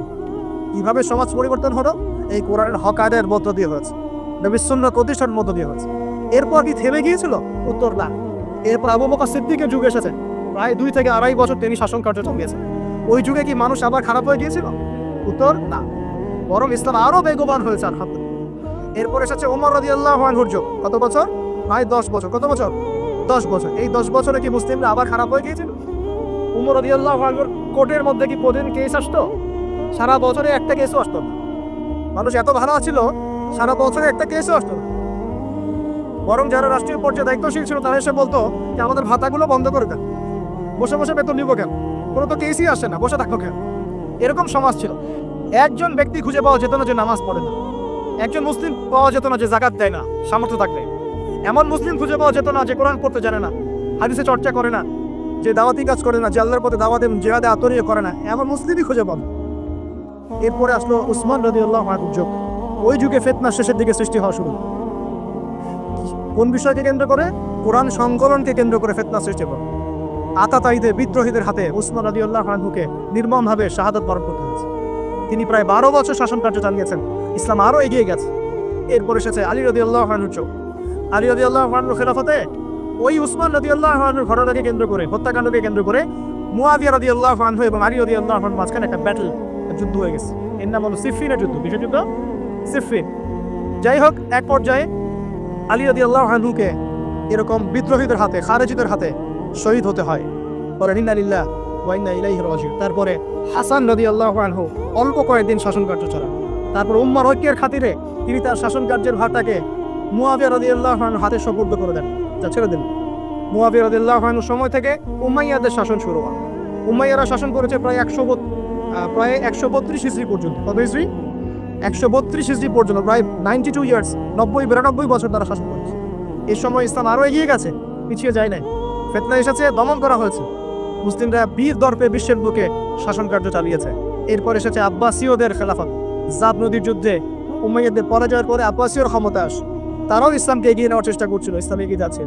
কিভাবে সমাজ পরিবর্তন হলো? এই কোরআনের হক আদায়ের মধ্য দিয়ে হয়েছে, নবীর সুন্নাহ প্রতিষ্ঠার মধ্য দিয়ে হয়েছে। এরপর কি থেমে গিয়েছিল? উত্তর না। এরপর আবু বকর সিদ্দিকের যুগ এসেছে, প্রায় 2 থেকে 2.5 বছর তিনি শাসন কার্য চালিয়েছেন। ওই যুগে কি মানুষ আবার খারাপ হয়ে গিয়েছিল? উত্তর না, বরং ইসলাম আরো বেগবান হয়েছে আলহামদুলিল্লাহ। এরপর এসেছে ওমর রাদিয়াল্লাহু আনহুর যুগ। কত বছর? প্রায় 10 বছর। কত বছর? 10 বছর। এই 10 বছরে কি মুসলিমরা আবার খারাপ হয়ে গিয়েছিল? ওমর রাদিয়াল্লাহু আনহুর কোর্টের মধ্যে কি প্রতিদিন কেস আসতো? সারা বছরে একটা কেসও আসতো না। মানুষ এত ভালো ছিল, সারা বছরে একটা কেসও আসতো না। বরং যারা রাষ্ট্রীয় পর্যায়ে দায়িত্বশীল ছিল তারা এসে বলতো যে আমাদের ভাতাগুলো বন্ধ করে দেন, বসে বসে বেতন নিব কেন, কোনো তো কেসই আসে না, বসে থাকো কেন। এরকম সমাজ ছিল। একজন ব্যক্তি খুঁজে পাওয়া যেত না যে নামাজ পড়ে না, একজন মুসলিম পাওয়া যেত না যে যাকাত দেয় না সামর্থ্য থাকলে, এমন মুসলিম খুঁজে পাওয়া যেত না যে কোরআন পড়তে জানে না, হাদিসে চর্চা করে না, যে দাওয়াতি কাজ করে না, যে আল্লাহর পথে দাওয়াতে জিহাদে আত্মনিয়োগ করে না, এমন মুসলিমই খুঁজে পাবে। এরপরে আসলো উসমান রাদিয়াল্লাহু আনহুর যুগ। ওই যুগে ফিতনা শেষের দিকে সৃষ্টি হওয়া শুরু। কোন বিষয়কে কেন্দ্র করে? কোরআন সংকলনকে কেন্দ্র করে ফিতনা সৃষ্টি হয়। আতাতায়ীদের, বিদ্রোহীদের হাতে উসমান রাদিয়াল্লাহু আনহুকে নির্মমভাবে শাহাদাত বরণ করতে হয়েছে। তিনি প্রায় 12 বছর শাসন কার্য চালিয়েছেন, ইসলাম আরো এগিয়ে গেছে। এরপর এসেছে আলী রাদিয়াল্লাহু আনহুর যুগ। আলী রাদিয়াল্লাহু আনহুর খেলাফতে ওই উসমান রাদিয়াল্লাহু আনহুর ঘটনাকে কেন্দ্র করে, হত্যাকাণ্ডকে কেন্দ্র করে মুয়াবিয়া রাদিয়াল্লাহু আনহু এবং আলী রাদিয়াল্লাহু আনহুর মাঝখানে একটা ব্যাটল, যুদ্ধ হয়ে গেছে। এর নাম হলো সিফিনের যুদ্ধ। কিসের যুদ্ধ? সিফিন। যাই হোক, এক পর্যায়ে আলী রাদিয়াল্লাহু আনহুকে এরকম বিদ্রোহীদের হাতে, খারেজিদের হাতে শহীদ হতে হয়। পরে ইন্না লিল্লাহি ওয়া ইন্না ইলাইহি রাজিউন। তারপরে হাসান রাদিয়াল্লাহু আনহু অল্প কয়েকদিন শাসন কার্য চালান। তারপর উম্মার ঐক্যের খাতিরে তিনি তার শাসন কার্যের ভারটাকে মুয়াবিয়া রাদিয়াল্লাহু আনহুর হাতে সুপুর্দ করে দেন, যা ছেড়ে দিন। মুয়াবিয়া রাদিয়াল্লাহু আনহুর সময় থেকে উমাইয়াদের শাসন শুরু হয়। উমাইয়ারা শাসন করেছে প্রায় 132 হিজরি পর্যন্ত। কত হিজরি? 132 হিজরি পর্যন্ত, প্রায় 92 ইয়ার্স, 90-92 বছর তারা শাসন করেছে। এই সময় ইসলাম আরো এগিয়ে গেছে, পিছিয়ে যায় নাই। ফিতনা এসেছে, দমন করা হয়েছে। মুসলিমরা বীর দর্পে বিশ্বের বুকে শাসন কার্য চালিয়েছে। এরপর এসেছে আব্বাসীয়দের খেলাফত। জাব নদীর যুদ্ধে উমাইয়াদের পরাজয়ের পরে আব্বাসীয়র ক্ষমতা আসে। তারাও ইসলামকে এগিয়ে নেওয়ার চেষ্টা করছিল, ইসলাম এগিয়ে যাচ্ছে,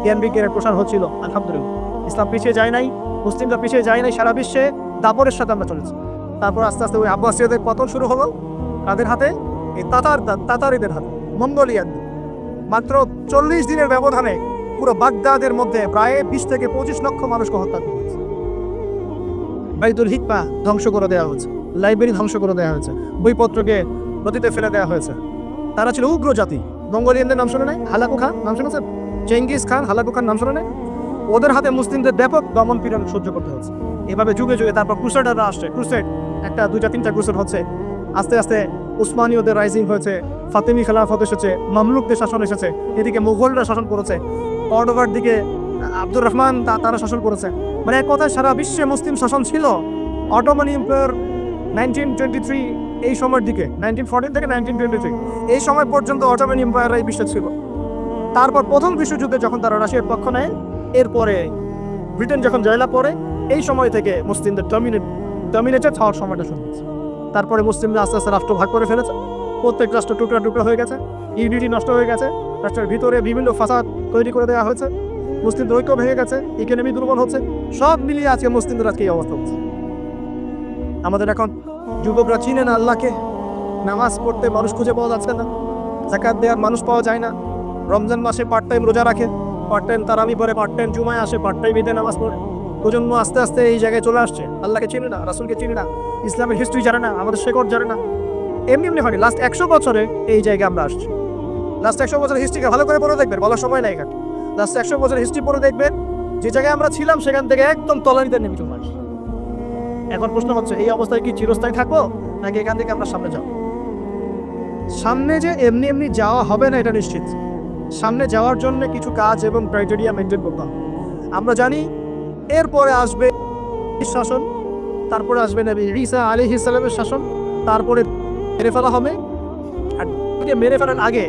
জ্ঞান বিজ্ঞানের প্রসার হচ্ছিল। আলহামদুলিল্লাহ, ইসলাম পিছিয়ে যায় নাই, মুসলিমরা পিছিয়ে যায় নাই, সারা বিশ্বে দাপরের সাথে আমরা চলেছি। তারপর আস্তে আস্তে ওই আব্বাসীয়দের পতন শুরু হলো। কাদের হাতে? এই তাতারিদের হাতে, মঙ্গোলিয়ানদের। মাত্র 40 দিনের ব্যবধানে পুরো বাগদাদের মধ্যে প্রায় 20 থেকে 25 লক্ষ মানুষকে হত্যা করা হয়েছে। বাইতুল হিকমা ধ্বংস করে দেওয়া হয়েছে, লাইব্রেরি ধ্বংস করে দেওয়া হয়েছে, বইপত্রকে নদীতে ফেলে দেওয়া হয়েছে। তারা ছিল উগ্র জাতি। মঙ্গোলিয়ানদের নাম শুনে নাই? হালাকু খান নাম শুনেছেন? চেঙ্গিস খান, হালাকু খান নাম শুনে নাই? ওদের হাতে মুসলিমদের ব্যাপক দমন পীড়ন সহ্য করতে হচ্ছে। এভাবে যুগে যুগে তারপর ক্রুসেডাররা আসছে, ক্রুসেড 1, 2, 3টা ক্রুসেড হচ্ছে। আস্তে আস্তে উসমানীয়দের রাইজিং হয়েছে, ফাতেমি খেলাফত এসেছে, মামলুকদের শাসন এসেছে, এদিকে মুঘলরা শাসন করেছে, কর্ডোবার দিকে আব্দুর রহমান তারা শাসন করেছে। মানে এক কথায় সারা বিশ্বে মুসলিম শাসন ছিল। অটোমান এম্পায়ার 1923 এই সময়ের দিকে, 1914 থেকে 1923 এই সময় পর্যন্ত অটোমান এম্পায়ার এই বিশ্বে ছিল। তারপর প্রথম বিশ্বযুদ্ধে যখন তারা রাশিয়ার পক্ষ নেয়, এরপরে ব্রিটেন যখন জয়লাভ করে, এই সময় থেকে মুসলিমদের ডমিনেটেড হওয়ার সময়টা শুরু হয়েছে। তারপরে মুসলিমরা আস্তে আস্তে রাষ্ট্র ভাগ করে ফেলেছে, প্রত্যেক রাষ্ট্র টুকরা টুকরা হয়ে গেছে, ইউনিটি নষ্ট হয়ে গেছে, রাষ্ট্রের ভিতরে বিভিন্ন ফাসাদ তৈরি করে দেওয়া হয়েছে, মুসলিমদের ঐক্য ভেঙে গেছে, ইকোনমি দুর্বল হচ্ছে। সব মিলিয়ে আজকে মুসলিমদের আজকে এই অবস্থা হচ্ছে। আমাদের এখন যুবকরা চিনে না আল্লাহকে, নামাজ পড়তে মানুষ খুঁজে পাওয়া যাচ্ছে না, যাকাত দেওয়ার মানুষ পাওয়া যায় না। রমজান মাসে পার্ট টাইম রোজা রাখে, পার্ট টাইম তারাবি পড়ে, পার্ট টাইম জুমায় আসে, পার্ট টাইম ঈদে নামাজ পড়ে। প্রজন্ম আস্তে আস্তে এই জায়গায় চলে আসছে, আল্লাহকে চিনে না, রাসূলকে চিনে না, ইসলামের হিস্ট্রি জানে না, আমাদের শেকড় জানে না। এমনি এমনি হয়নি, লাস্ট 100 বছরে এই জায়গায় আমরা আসছি। লাস্ট 100 বছরের হিস্ট্রিকে ভালো করে পড়ে দেখবেন, বলার সময় নাই এখানে। লাস্ট 100 বছরের হিস্ট্রি পড়ে দেখবেন, যে জায়গায় আমরা ছিলাম সেখান থেকে একদম তলানিতে নেমে চলে আসছি। এখন প্রশ্ন হচ্ছে, এই অবস্থায় কি চিরস্থায়ী থাকবো, নাকি এখান থেকে আমরা সামনে যাব? সামনে যে এমনি এমনি যাওয়া হবে না এটা নিশ্চিত। সামনে যাওয়ার জন্য কিছু কাজ এবং ক্রাইটেরিয়া মেনটেন করতে হবে। আমরা জানি এরপরে আসবে শাসন, তারপরে আসবে নবী ঈসা আলাইহিস সালামের শাসন, তারপরে মেরে ফেলা হবে। আর মেরে ফেলার আগে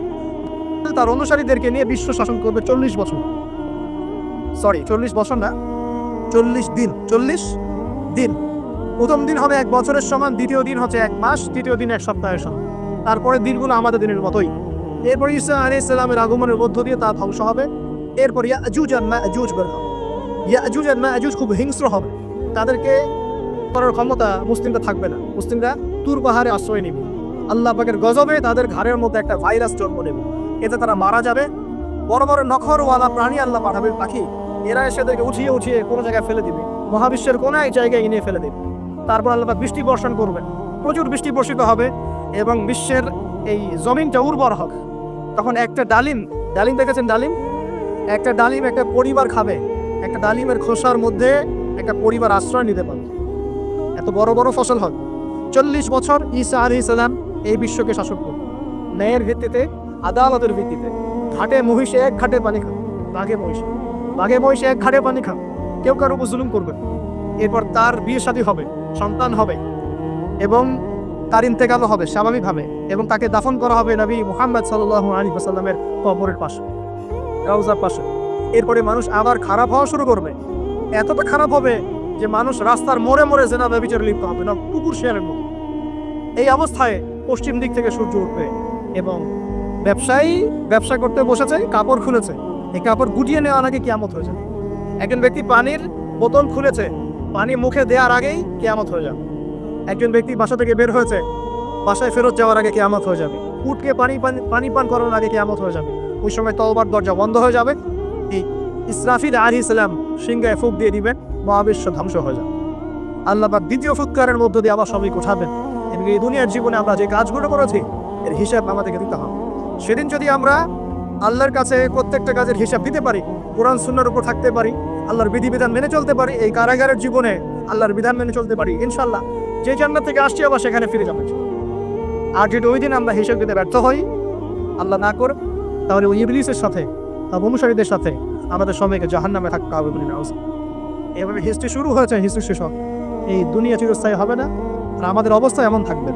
তার অনুসারীদেরকে নিয়ে বিশ্ব শাসন করবে 40 বছর, 40 বছর না, 40 দিন। 40 দিন। প্রথম দিন হবে 1 বছরের সমান, দ্বিতীয় দিন হচ্ছে 1 মাস, তৃতীয় দিন 1 সপ্তাহের সমান। তারপরে দিনগুলো আমাদের দিনের মতোই। এরপর ঈসা আলাইহিস সালামের আগমনের মধ্য দিয়ে তা ধ্বংস হবে। এরপর ইয়াজুজ আর মাজুজ বের হবে। ইয়াজুজ আর মাজুজ খুব হিংস্র হবে, তাদেরকে করার ক্ষমতা মুসলিমরা থাকবে না। মুসলিমরা তুর পাহাড়ে আশ্রয় নেবে। আল্লাহ পাকের গজবে তাদের ঘাড়ের মধ্যে একটা ভাইরাস জন্ম নেবে, এতে তারা মারা যাবে। বড় বড় নখরওয়ালা প্রাণী আল্লাহ পাঠাবে, পাখি, এরা এসে তাদেরকে উঠিয়ে উঠিয়ে কোনো জায়গায় ফেলে দিবে, মহাবিশ্বের কোনো এক জায়গায় এনে ফেলে দেবে। তারপর আল্লাহ পাক বৃষ্টি বর্ষণ করবেন, প্রচুর বৃষ্টি বর্ষিত হবে এবং বিশ্বের এই জমিনটা উর্বর হবে। তখন একটা ডালিম দেখেছেন, ডালিম, একটা ডালিম একটা পরিবার খাবে। একটা ডালিমের খোসার মধ্যে একটা পরিবার আশ্রয় নিতে পারবে, এত বড় বড় ফসল হবে। 40 বছর ঈসা আলাইহিস সালাম এই বিশ্বকে শাসন করবে ন্যায়ের ভিত্তিতে, আদালতের ভিত্তিতে। ঘাটে মহিষে 1 ঘাটে পানি খাবে, বাঘে মহিষে 1 ঘাটে পানি খাবে, কেউ কারো উপর জুলুম করবে। এরপর তার বিয়ে শাদী হবে, সন্তান হবে এবং তার ইন্তেকাল হবে স্বাভাবিকভাবে, এবং তাকে দাফন করা হবে নবী মুহাম্মদ সাল্লাল্লাহু আলাইহি ওয়াসাল্লামের কবরের পাশে, রওজার পাশে। এরপরে মানুষ আবার খারাপ হওয়া শুরু করবে, এতটা খারাপ হবে যে মানুষ রাস্তার মোড়ে মোড়ে জিনা ব্যভিচারে লিপ্ত হবে না, কুকুর শেয়ারের মতো। এই অবস্থায় পশ্চিম দিক থেকে সূর্য উঠবে এবং ব্যবসায়ী ব্যবসা করতে বসেছে, কাপড় খুলেছে, এই কাপড় গুটিয়ে নেওয়া নাকি কিয়ামত হয়ে যাবে। একজন ব্যক্তি পানির বোতল খুলেছে, পানি মুখে দেওয়ার আগেই কিয়ামত হয়ে যাবে। একজন ব্যক্তি বাসা থেকে বের হয়েছে, বাসায় ফেরত যাওয়ার আগে কিয়ামত হয়ে যাবে। উটকে পানি পান করার আগে কিয়ামত হয়ে যাবে। ওই সময় তওবার দরজা বন্ধ হয়ে যাবে। ইসরাফিল আলাইহিস সালাম সিংহায় ফুঁক দিয়ে দিবেন, মহাবিশ্ব ধ্বংস হয়ে যাবে। আল্লাহ পাক দ্বিতীয় ফুৎকারের মধ্য দিয়ে আবার সবাইকে উঠাবেন এবং এই দুনিয়ার জীবনে আমরা যে কাজগুলো করেছি এর হিসাব আমাদেরকে দিতে হবে। সেদিন যদি আমরা আল্লাহর কাছে প্রত্যেকটা কাজের হিসাব দিতে পারি, কোরআন সুন্নাহর উপর থাকতে পারি, আল্লাহর বিধিবিধান মেনে চলতে পারি, এই কারাগারের জীবনে আল্লাহর বিধান মেনে চলতে পারি, ইনশাআল্লাহ যে জান্নাত থেকে আসছি আবার সেখানে ফিরে যাবে। আর যদি ওই দিন আমরা হিসাব দিতে ব্যর্থ হই, আল্লাহ না করে, তাহলে ওই ইবলিসের সাথে, তার অনুসারীদের সাথে আমাদের সবাইকে জাহান্নামে থাকতে হবে বলে না। এভাবে হিস্ট্রি শুরু হয়েছে, হিস্ট্রি শেষ হবে। এই দুনিয়া চিরস্থায়ী হবে না, আর আমাদের অবস্থা এমন থাকবে।